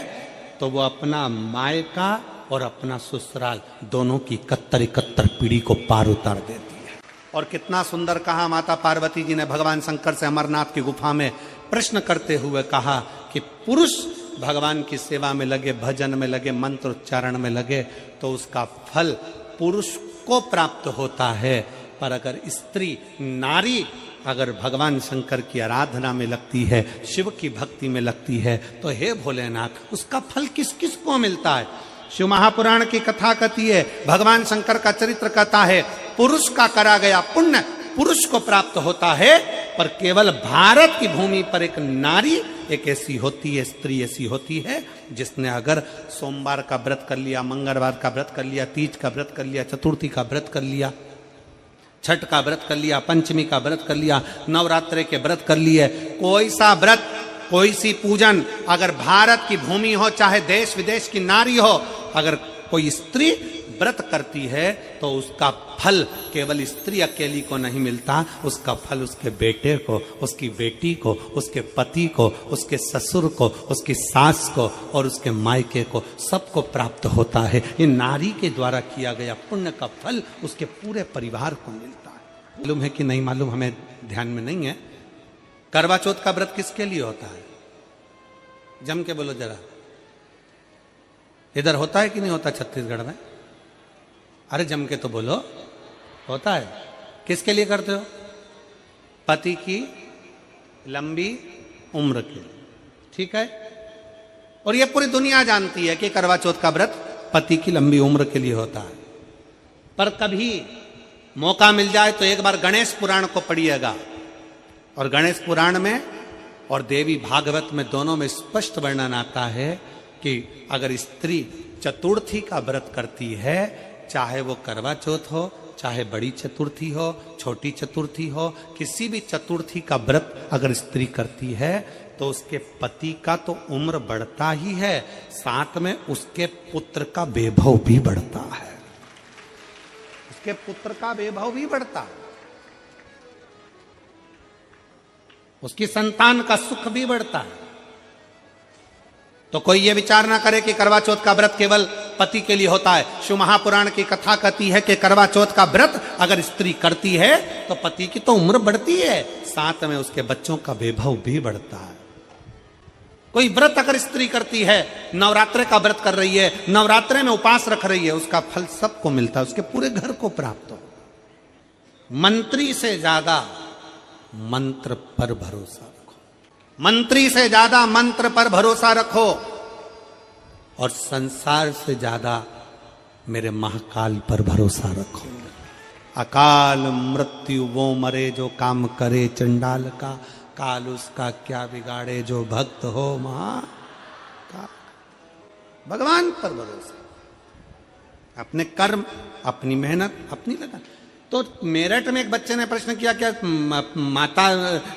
तो वो अपना मायका और अपना ससुराल दोनों की 71 पीढ़ी को पार उतार देती है। और कितना सुंदर कहा माता पार्वती जी ने भगवान शंकर से अमरनाथ की गुफा में प्रश्न करते हुए कहा कि पुरुष भगवान की सेवा में लगे, भजन में लगे, मंत्र उच्चारण में लगे तो उसका फल पुरुष को प्राप्त होता है। पर अगर स्त्री, नारी अगर भगवान शंकर की आराधना में लगती है, शिव की भक्ति में लगती है तो हे भोलेनाथ उसका फल किस किस को मिलता है। शिव महापुराण की कथा कहती है, भगवान शंकर का चरित्र कहता है, पुरुष का करा गया पुण्य पुरुष को प्राप्त होता है। पर केवल भारत की भूमि पर एक नारी एक ऐसी होती है, स्त्री ऐसी होती है जिसने अगर सोमवार का व्रत कर लिया, मंगलवार का व्रत कर लिया, तीज का व्रत कर लिया, चतुर्थी का व्रत कर लिया, छठ का व्रत कर लिया, पंचमी का व्रत कर लिया, नवरात्रे के व्रत कर लिए, कोई सा व्रत, कोई सी पूजन अगर भारत की भूमि हो, चाहे देश विदेश की नारी हो, अगर कोई स्त्री व्रत करती है तो उसका फल केवल स्त्री अकेली को नहीं मिलता, उसका फल उसके बेटे को, उसकी बेटी को, उसके पति को, उसके ससुर को, उसकी सास को और उसके मायके को, सबको प्राप्त होता है। ये नारी के द्वारा किया गया पुण्य का फल उसके पूरे परिवार को मिलता है। मालूम है कि नहीं मालूम, हमें ध्यान में नहीं है। करवा चौथ का व्रत किसके लिए होता है? जम के बोलो जरा, इधर होता है कि नहीं होता छत्तीसगढ़ में? अरे जम के तो बोलो, होता है। किसके लिए करते हो? पति की लंबी उम्र के लिए, ठीक है। और ये पूरी दुनिया जानती है कि करवा चौथ का व्रत पति की लंबी उम्र के लिए होता है। पर कभी मौका मिल जाए तो एक बार गणेश पुराण को पढ़िएगा, और गणेश पुराण में और देवी भागवत में दोनों में स्पष्ट वर्णन आता है कि अगर स्त्री चतुर्थी का व्रत करती है, चाहे वो करवा चौथ हो, चाहे बड़ी चतुर्थी हो, छोटी चतुर्थी हो, किसी भी चतुर्थी का व्रत अगर स्त्री करती है तो उसके पति का तो उम्र बढ़ता ही है, साथ में उसके पुत्र का वैभव भी बढ़ता है। उसके पुत्र का वैभव भी बढ़ता है, उसकी संतान का सुख भी बढ़ता है। तो कोई ये विचार ना करे कि करवा चौथ का व्रत केवल पति के लिए होता है। शिव महापुराण की कथा कहती है कि करवा चौथ का व्रत अगर स्त्री करती है तो पति की तो उम्र बढ़ती है, साथ में उसके बच्चों का वैभव भी बढ़ता है। कोई व्रत अगर स्त्री करती है, नवरात्रे का व्रत कर रही है, नवरात्रे में उपास रख रही है, उसका फल सबको मिलता है, उसके पूरे घर को प्राप्त हो। मंत्री से ज्यादा मंत्र पर भरोसा रखो, मंत्री से ज्यादा मंत्र पर भरोसा रखो, और संसार से ज्यादा मेरे महाकाल पर भरोसा रखो। अकाल मृत्यु वो मरे जो काम करे चंडाल का, काल उसका क्या बिगाड़े जो भक्त हो महाकाल। भगवान पर भरोसा, अपने कर्म, अपनी मेहनत, अपनी लगन। तो मेरठ में एक बच्चे ने प्रश्न किया, क्या माता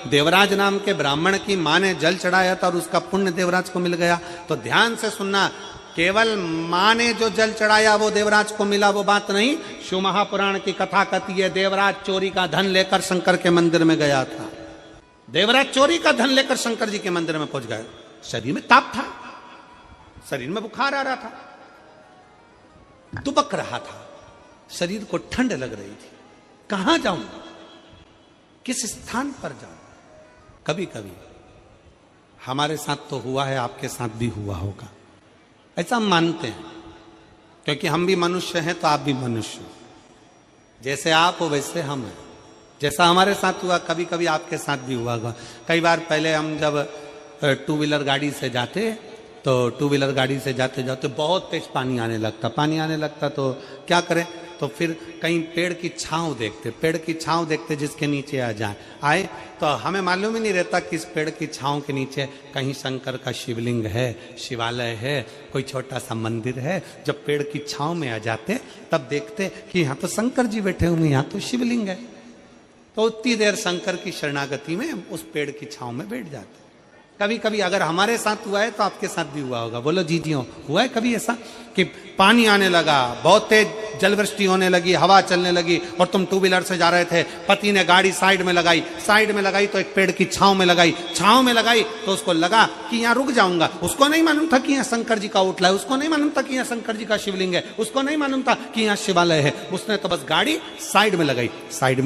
देवराज नाम के ब्राह्मण की मां ने जल चढ़ाया था और उसका पुण्य देवराज को मिल गया? तो ध्यान से सुनना, केवल मां ने जो जल चढ़ाया वो देवराज को मिला, वो बात नहीं। शिव महापुराण की कथा कहती है देवराज चोरी का धन लेकर शंकर के मंदिर में गया था। देवराज चोरी का धन लेकर शंकर जी के मंदिर में पहुंच गए। शरीर में ताप था, शरीर में बुखार आ रहा था, दुबक रहा था, शरीर को ठंड लग रही थी। कहां जाऊं, किस स्थान पर जाऊं? कभी कभी हमारे साथ तो हुआ है, आपके साथ भी हुआ होगा, ऐसा हम मानते हैं, क्योंकि हम भी मनुष्य हैं तो आप भी मनुष्य हो। जैसे आप हो वैसे हम हैं। जैसा हमारे साथ हुआ कभी कभी आपके साथ भी हुआ होगा। कई बार पहले हम जब टू व्हीलर गाड़ी से जाते, तो टू व्हीलर गाड़ी से जाते जाते बहुत तेज पानी आने लगता तो क्या करें, तो फिर कहीं पेड़ की छांव देखते, पेड़ की छांव देखते जिसके नीचे आ जाए आए, तो हमें मालूम ही नहीं रहता कि इस पेड़ की छांव के नीचे कहीं शंकर का शिवलिंग है, शिवालय है, कोई छोटा सा मंदिर है। जब पेड़ की छांव में आ जाते तब देखते कि यहाँ तो शंकर जी बैठे हुए, यहाँ तो शिवलिंग है। तो उतनी देर शंकर की शरणागति में उस पेड़ की छांव में बैठ जाते। कभी कभी अगर हमारे साथ हुआ है तो आपके साथ भी हुआ होगा, बोलो जी जी हुआ है कभी ऐसा कि पानी आने लगा, बहुत तेज जलवृष्टि होने लगी, हवा चलने लगी और तुम टू व्हीलर से जा रहे थे, पति ने गाड़ी साइड में लगाई तो एक पेड़ की छांव में लगाई तो उसको लगा कि यहाँ रुक जाऊंगा। उसको नहीं मालूम था कि यहाँ शंकर जी का ओटला है, उसको नहीं मालूम था कि यहाँ शंकर जी का शिवलिंग है, उसको नहीं मालूम था कि यहाँ शिवालय है। उसने तो बस गाड़ी साइड में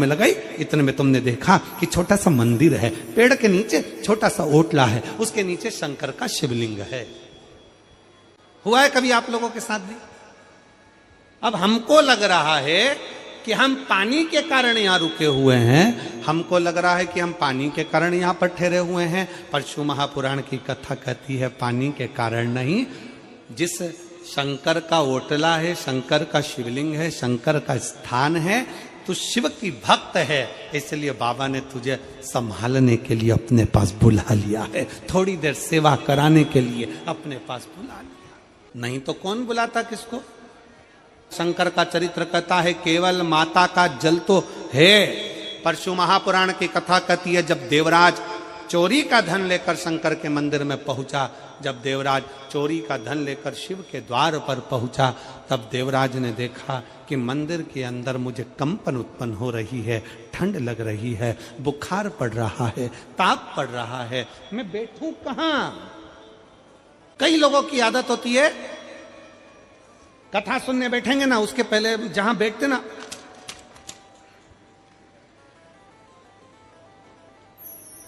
लगाई। इतने में तुमने देखा कि छोटा सा मंदिर है, पेड़ के नीचे छोटा सा ओटला है, उसके नीचे शंकर का शिवलिंग है। हुआ है कभी आप लोगों के साथ भी? अब हमको लग रहा है कि हम पानी के कारण यहां रुके हुए हैं, हमको लग रहा है कि हम पानी के कारण यहां पर ठहरे हुए हैं, पर शिव महापुराण की कथा कहती है पानी के कारण नहीं। जिस शंकर का ओटला है, शंकर का शिवलिंग है, शंकर का स्थान है, तू शिव की भक्त है, इसलिए बाबा ने तुझे संभालने के लिए अपने पास बुला लिया है, थोड़ी देर सेवा कराने के लिए अपने पास बुला लिया। नहीं तो कौन बुलाता किसको? शंकर का चरित्र कहता है केवल माता का जल तो है, परशु महापुराण की कथा कहती है जब देवराज चोरी का धन लेकर शंकर के मंदिर में पहुंचा, जब देवराज चोरी का धन लेकर शिव के द्वार पर पहुंचा, तब देवराज ने देखा कि मंदिर के अंदर मुझे कंपन उत्पन्न हो रही है, ठंड लग रही है, बुखार पड़ रहा है, ताप पड़ रहा है, मैं बैठूं कहां? कई लोगों की आदत होती है कथा सुनने बैठेंगे ना, उसके पहले जहां बैठते ना,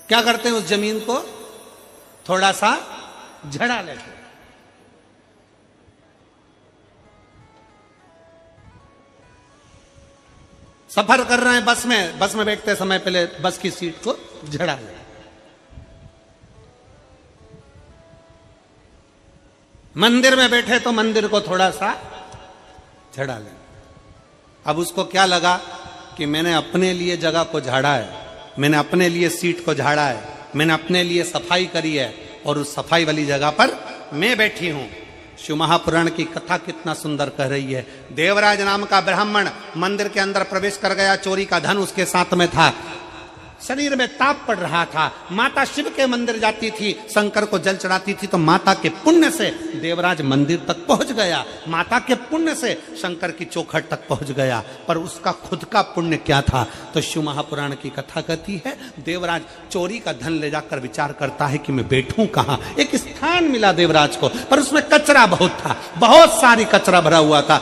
क्या करते हैं, उस जमीन को थोड़ा सा झड़ा लेते। सफर कर रहे हैं बस में बैठते समय पहले बस की सीट को झड़ा ले। मंदिर में बैठे तो मंदिर को थोड़ा सा झड़ा ले। अब उसको क्या लगा कि मैंने अपने लिए जगह को झाड़ा है, मैंने अपने लिए सीट को झाड़ा है, मैंने अपने लिए सफाई करी है और उस सफाई वाली जगह पर मैं बैठी हूं। शिव महापुराण की कथा कितना सुंदर कह रही है। देवराज नाम का ब्राह्मण मंदिर के अंदर प्रवेश कर गया, चोरी का धन उसके साथ में था, शरीर में ताप पड़ रहा था। माता शिव के मंदिर जाती थी, शंकर को जल चढ़ाती थी, तो माता के पुण्य से देवराज मंदिर तक पहुंच गया, माता के पुण्य से शंकर की चौखट तक पहुंच गया। पर उसका खुद का पुण्य क्या था? तो शिव महापुराण की कथा कहती है देवराज चोरी का धन ले जाकर विचार करता है कि मैं बैठूं कहां। एक स्थान मिला देवराज को, पर उसमें कचरा बहुत था, बहुत सारी कचरा भरा हुआ था।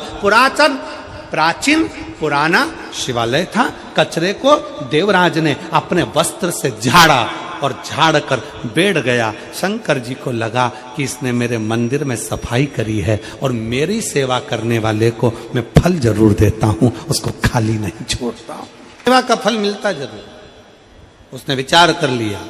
प्राचीन पुराना शिवालय था। कचरे को देवराज ने अपने वस्त्र से झाड़ा और झाड़ कर बैठ गया। शंकर जी को लगा कि इसने मेरे मंदिर में सफाई करी है और मेरी सेवा करने वाले को मैं फल जरूर देता हूं, उसको खाली नहीं छोड़ता हूं, सेवा का फल मिलता जरूर। उसने विचार कर लिया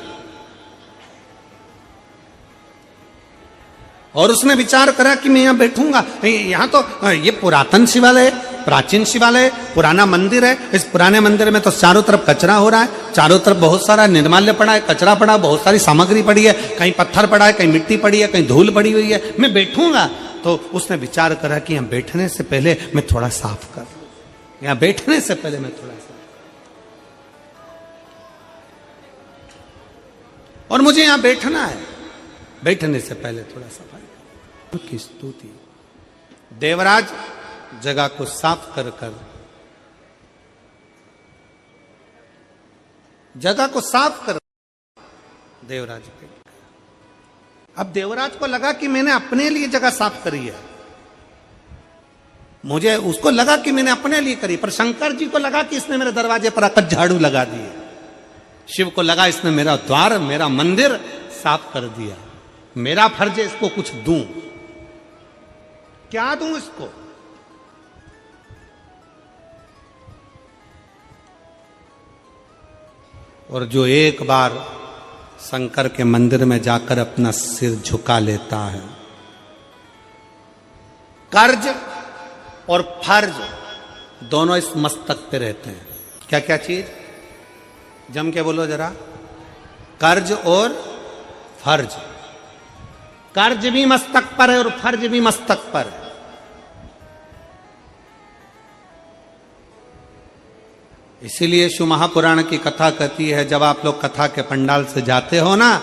और उसने विचार करा कि मैं यहां बैठूंगा, यहां तो ये पुरातन शिवालय है, प्राचीन शिवालय, पुराना मंदिर है। इस पुराने मंदिर में तो चारों तरफ कचरा हो रहा है, चारों तरफ बहुत सारा निर्माल्य पड़ा है, कचरा पड़ा, बहुत सारी सामग्री पड़ी है, कहीं पत्थर पड़ा है, कहीं मिट्टी पड़ी है, कहीं धूल पड़ी हुई है, मैं बैठूंगा। तो उसने विचार करा कि यहां बैठने से पहले मैं थोड़ा साफ कर लूं, यहां बैठने से पहले मैं थोड़ा साफ, और मुझे यहां बैठना है, बैठने से पहले थोड़ा सफाई की स्तुति। देवराज जगह को साफ कर देवराज पे, अब देवराज को लगा कि मैंने अपने लिए जगह साफ करी है, मुझे उसको लगा कि मैंने अपने लिए करी, पर शंकर जी को लगा कि इसने मेरे दरवाजे पर आकर झाड़ू लगा दिए। शिव को लगा इसने मेरा द्वार, मेरा मंदिर साफ कर दिया, मेरा फर्ज है इसको कुछ दूं। क्या दूं इसको? और जो एक बार शंकर के मंदिर में जाकर अपना सिर झुका लेता है, कर्ज और फर्ज दोनों इस मस्तक पे रहते हैं। क्या क्या चीज? जम के बोलो जरा। कर्ज और फर्ज। कर्ज भी मस्तक पर है और फर्ज भी मस्तक पर है। इसीलिए शिव महापुराण की कथा कहती है, जब आप लोग कथा के पंडाल से जाते हो ना,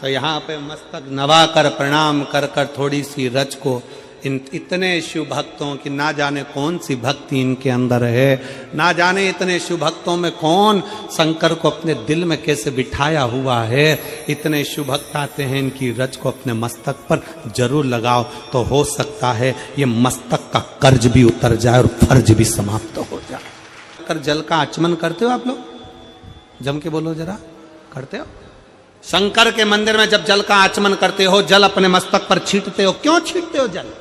तो यहाँ पे मस्तक नवा कर प्रणाम कर कर थोड़ी सी रज को इतने शिव भक्तों की ना जाने कौन सी भक्ति इनके अंदर है, ना जाने इतने शिव भक्तों में कौन शंकर को अपने दिल में कैसे बिठाया हुआ है। इतने शिव भक्त आते हैं, इनकी रज को अपने मस्तक पर जरूर लगाओ, तो हो सकता है ये मस्तक का कर्ज भी उतर जाए और फर्ज भी समाप्त हो जाए। कर जल का आचमन करते हो आप लोग? जम के बोलो जरा। करते हो? शंकर के मंदिर में जब जल का आचमन करते हो, जल अपने मस्तक पर छींटते हो, क्यों छींटते हो जल?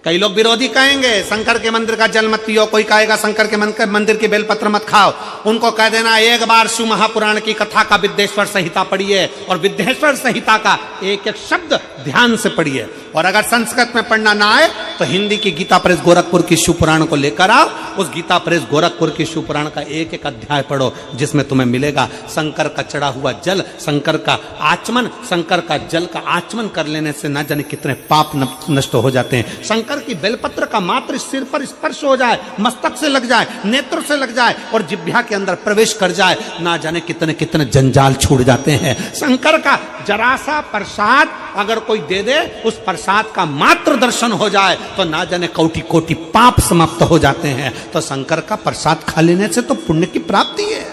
कई लोग विरोधी कहेंगे शंकर के मंदिर का जल मत पियो, कोई कहेगा शंकर के मंदिर की बेलपत्र मत खाओ। उनको कह देना एक बार शिव महापुराण की कथा का विद्येश्वर संहिता पढ़िए और विद्येश्वर संहिता का एक एक शब्द ध्यान से पढ़िए। और अगर संस्कृत में पढ़ना ना आए तो हिंदी की गीता प्रेस गोरखपुर की शिव पुराण को लेकर आओ, उस गीता प्रेस गोरखपुर की शिव पुराण का एक एक अध्याय पढ़ो, जिसमें तुम्हें मिलेगा शंकर का चढ़ा हुआ जल, शंकर का आचमन, शंकर का जल का आचमन कर लेने से ना जाने कितने पाप नष्ट हो जाते हैं। शंकर की बेलपत्र का मात्र सिर पर स्पर्श हो जाए, मस्तक से लग जाए, नेत्र से लग जाए और जिह्वा के अंदर प्रवेश कर जाए, ना जाने कितने कितने जंजाल छूट जाते हैं। शंकर का जरा सा प्रसाद अगर कोई दे दे, उस प्रसाद का मात्र दर्शन हो जाए तो ना जाने कोटि कोटि पाप समाप्त हो जाते हैं। तो शंकर का प्रसाद खा लेने से तो पुण्य की प्राप्ति है।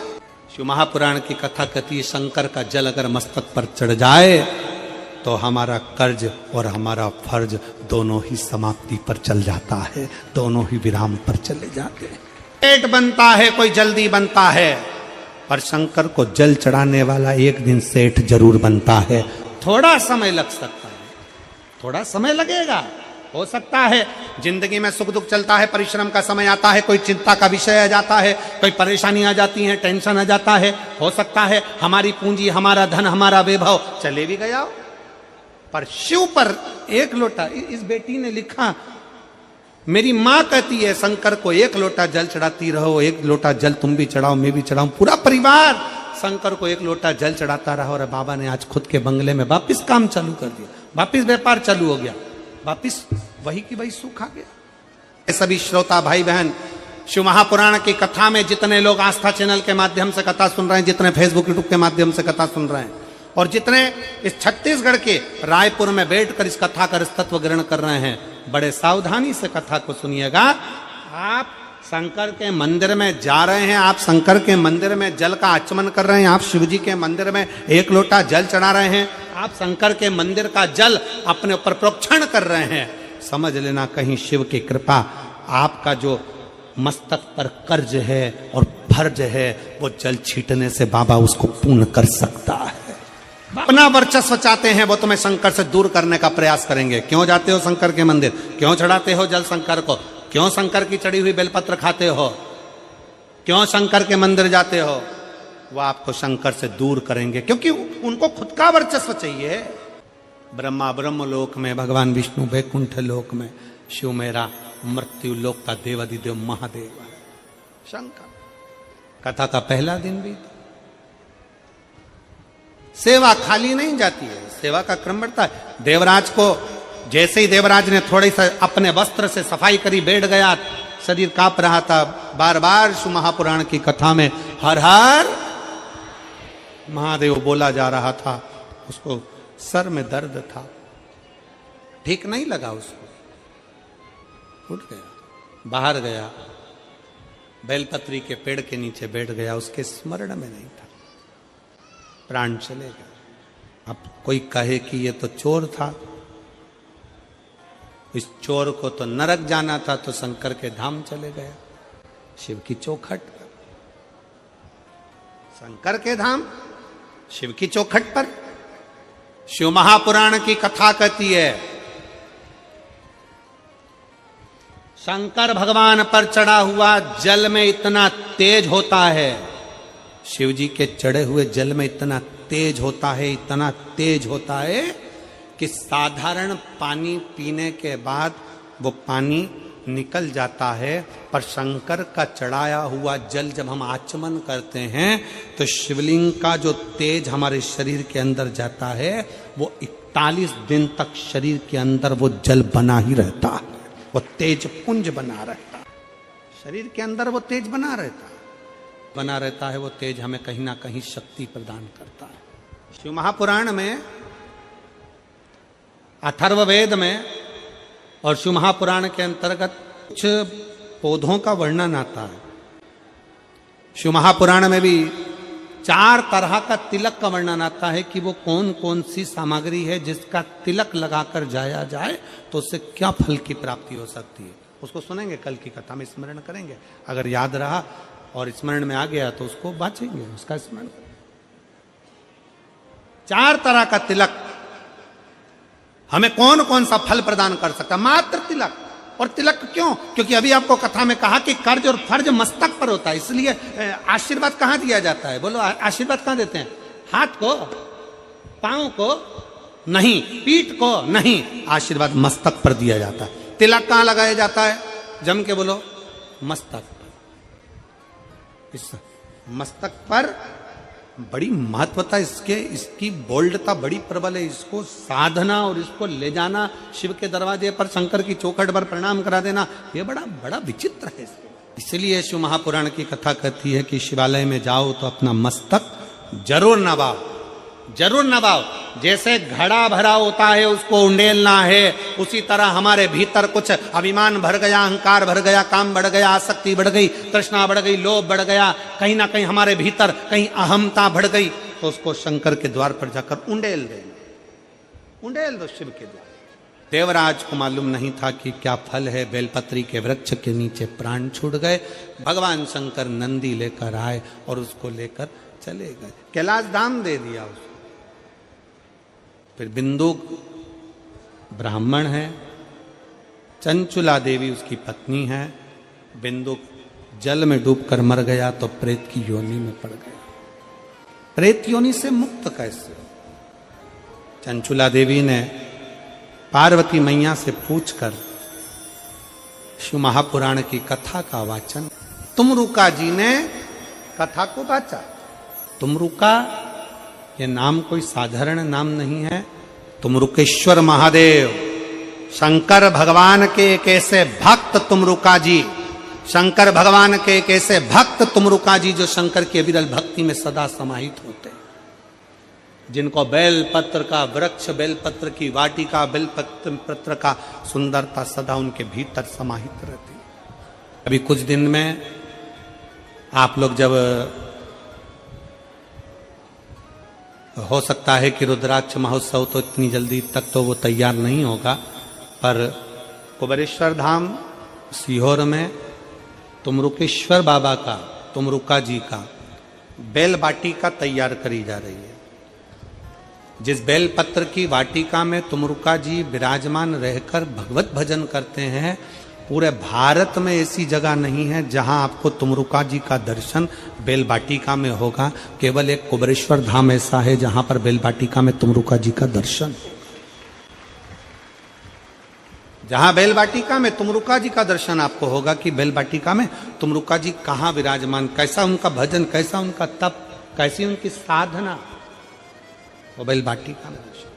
शिव महापुराण की कथा कहती है, शंकर का जल अगर मस्तक पर चढ़ जाए तो हमारा कर्ज और हमारा फर्ज दोनों ही समाप्ति पर चल जाता है, दोनों ही विराम पर चले जाते हैं। पेट बनता है, कोई जल्दी बनता है, पर शंकर को जल चढ़ाने वाला एक दिन सेठ जरूर बनता है। थोड़ा समय लग सकता है, थोड़ा समय लगेगा, हो सकता है जिंदगी में सुख दुख चलता है, परिश्रम का समय आता है, कोई चिंता का विषय आ जाता है, कोई परेशानी आ जाती है, टेंशन आ जाता है, हो सकता है हमारी पूंजी, हमारा धन, हमारा वैभव चले भी गया, पर शिव पर एक लोटा। इस बेटी ने लिखा, मेरी माँ कहती है शंकर को एक लोटा जल चढ़ाती रहो, एक लोटा जल तुम भी चढ़ाओ, मैं भी चढ़ाऊं, पूरा परिवार शंकर को एक लोटा जल चढ़ाता रहा। और बाबा ने आज खुद के बंगले में वापिस काम चालू कर दिया, वापिस व्यापार चालू हो गया, वापिस वही की वही सुख आ गया। सभी श्रोता भाई बहन, शिव महापुराण की कथा में जितने लोग आस्था चैनल के माध्यम से कथा सुन रहे हैं, जितने फेसबुक यूट्यूब के माध्यम से कथा सुन रहे हैं, और जितने इस छत्तीसगढ़ के रायपुर में बैठकर इस कथा का तत्व ग्रहण कर रहे हैं, बड़े सावधानी से कथा को सुनिएगा। आप शंकर के मंदिर में जा रहे हैं, आप शंकर के मंदिर में जल का आचमन कर रहे हैं, आप शिव जी के मंदिर में एक लोटा जल चढ़ा रहे हैं, आप शंकर के मंदिर का जल अपने ऊपर प्रोक्षण कर रहे हैं, समझ लेना कहीं शिव की कृपा आपका जो मस्तक पर कर्ज है और फर्ज है, वो जल छीटने से बाबा उसको पूर्ण कर सकता है। अपना वर्चस्व चाहते हैं, वो तुम्हें शंकर से दूर करने का प्रयास करेंगे। क्यों जाते हो शंकर के मंदिर? क्यों चढ़ाते हो जल शंकर को? क्यों शंकर की चढ़ी हुई बेलपत्र खाते हो? क्यों शंकर के मंदिर जाते हो? वो आपको शंकर से दूर करेंगे, क्योंकि उनको खुद का वर्चस्व चाहिए। ब्रह्मा ब्रह्म लोक में, भगवान विष्णु वैकुंठ लोक में, शिव मेरा मृत्यु लोक का देवाधिदेव महादेव शंकर। कथा का पहला दिन भी सेवा खाली नहीं जाती है, सेवा का क्रम बढ़ता है। देवराज को जैसे ही देवराज ने थोड़ी सा अपने वस्त्र से सफाई करी, बैठ गया, शरीर कांप रहा था, बार बार शिव महापुराण की कथा में हर हर महादेव बोला जा रहा था, उसको सर में दर्द था, ठीक नहीं लगा उसको, उठ गया, बाहर गया, बेलपत्री के पेड़ के नीचे बैठ गया, उसके स्मरण में नहीं था, प्राण चले गए। अब कोई कहे कि ये तो चोर था, इस चोर को तो नरक जाना था, तो शंकर के धाम चले गया। शिव की चौखट पर, शंकर के धाम, शिव की चौखट पर। शिव महापुराण की कथा कहती है, शंकर भगवान पर चढ़ा हुआ जल में इतना तेज होता है, शिव जी के चढ़े हुए जल में इतना तेज होता है, इतना तेज होता है कि साधारण पानी पीने के बाद वो पानी निकल जाता है, पर शंकर का चढ़ाया हुआ जल जब हम आचमन करते हैं तो शिवलिंग का जो तेज हमारे शरीर के अंदर जाता है वो 41 दिन तक शरीर के अंदर वो जल बना ही रहता है, वो तेज पुंज बना रहता है, शरीर के अंदर वो तेज बना रहता है, वो तेज हमें कहीं ना कहीं शक्ति प्रदान करता है। शिव महापुराण में, अथर्ववेद में और शिव महापुराण के अंतर्गत कुछ पौधों का वर्णन आता है। शिव महापुराण में भी 4 तरह का तिलक का वर्णन आता है कि वो कौन कौन सी सामग्री है जिसका तिलक लगाकर जाया जाए तो उससे क्या फल की प्राप्ति हो सकती है। उसको सुनेंगे, कल की कथा में स्मरण करेंगे, अगर याद रहा और स्मरण में आ गया तो उसको बांचेंगे, उसका स्मरण करेंगे। 4 तरह का तिलक हमें कौन कौन सा फल प्रदान कर सकता है, मात्र तिलक। और तिलक क्यों? क्योंकि अभी आपको कथा में कहा कि कर्ज और फर्ज मस्तक पर होता है, इसलिए आशीर्वाद कहां दिया जाता है? बोलो, आशीर्वाद कहां देते हैं? हाथ को, पांव को नहीं, पीठ को नहीं, आशीर्वाद मस्तक पर दिया जाता है। तिलक कहां लगाया जाता है? जम के बोलो, मस्तक पर। इस मस्तक पर बड़ी महत्वता इसके, इसकी बोल्डता बड़ी प्रबल है। इसको साधना और इसको ले जाना शिव के दरवाजे पर, शंकर की चौखट पर प्रणाम करा देना, ये बड़ा विचित्र है। इसलिए शिव महापुराण की कथा कहती है कि शिवालय में जाओ तो अपना मस्तक जरूर नवाओ, जरूर नवाओ। जैसे घड़ा भरा होता है उसको उंडेलना है, उसी तरह हमारे भीतर कुछ अभिमान भर गया, अहंकार भर गया, काम बढ़ गया, आसक्ति बढ़ गई, तृष्णा बढ़ गई, लोभ बढ़ गया, कहीं ना कहीं हमारे भीतर कहीं अहमता बढ़ गई, तो उसको शंकर के द्वार पर जाकर उंडेल देना, उंडेल दो शिव के द्वार। देवराज को मालूम नहीं था कि क्या फल है। बेलपत्री के वृक्ष के नीचे प्राण छूट गए। भगवान शंकर नंदी लेकर आए और उसको लेकर चले गए, कैलाश धाम दे दिया उसको। फिर बिंदुक ब्राह्मण है, चंचुला देवी उसकी पत्नी है। बिंदुक जल में डूबकर मर गया तो प्रेत की योनि में पड़ गया। प्रेत योनि से मुक्त कैसे? चंचुला देवी ने पार्वती मैया से पूछकर शिव महापुराण की कथा का वाचन, तुमरुका जी ने कथा को वाचा। तुमरुका ये नाम कोई साधारण नाम नहीं है। तुमरुकेश्वर महादेव, शंकर भगवान के एक ऐसे भक्त तुमरुका जी, शंकर भगवान के एक ऐसे भक्त तुमरुका जी जो शंकर की विरल भक्ति में सदा समाहित होते हैं, जिनको बेलपत्र का वृक्ष, बेलपत्र की वाटिका, बेलपत्र का सुंदरता सदा उनके भीतर समाहित रहती है। अभी कुछ दिन में आप लोग जब, हो सकता है कि रुद्राक्ष महोत्सव तो इतनी जल्दी तक तो वो तैयार नहीं होगा, पर कुबेरेश्वर धाम सीहोर में तुमरुकेश्वर बाबा का, तुमरुका जी का बेल वाटिका तैयार करी जा रही है। जिस बेल पत्र की वाटिका में तुमरुका जी विराजमान रहकर भगवत भजन करते हैं, पूरे भारत में ऐसी जगह नहीं है जहां आपको तुमरुका जी का दर्शन बेल वाटिका में होगा। केवल एक कुबेरेश्वर धाम ऐसा है जहां पर बेल वाटिका में तुमरुका जी का दर्शन, जहां बेल वाटिका में तुमरुका जी का दर्शन आपको होगा कि बेल वाटिका में तुमरुका जी कहां विराजमान, कैसा उनका भजन, कैसा उनका तप, कैसी उनकी साधना, वो बेल वाटिका में दर्शन।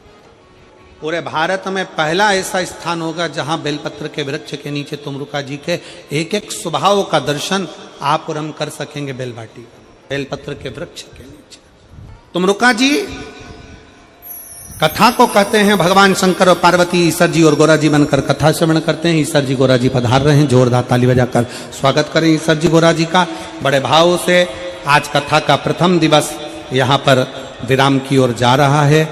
पूरे भारत में पहला ऐसा स्थान होगा जहां बेलपत्र के वृक्ष के नीचे तुमरुका जी के एक एक स्वभाव का दर्शन आप और हम कर सकेंगे बेल वाटिका, बेलपत्र के वृक्ष के नीचे। तुमरुका जी कथा को कहते हैं भगवान शंकर और पार्वती, ईश्वर जी और गोरा जी बनकर कथा श्रवण करते हैं। ईश्वर जी गोरा जी पधार रहे हैं, जोरदार ताली बजाकर स्वागत करें ईश्वर जी गोरा जी का। बड़े भाव से आज कथा का प्रथम दिवस यहाँ पर विराम की ओर जा रहा है।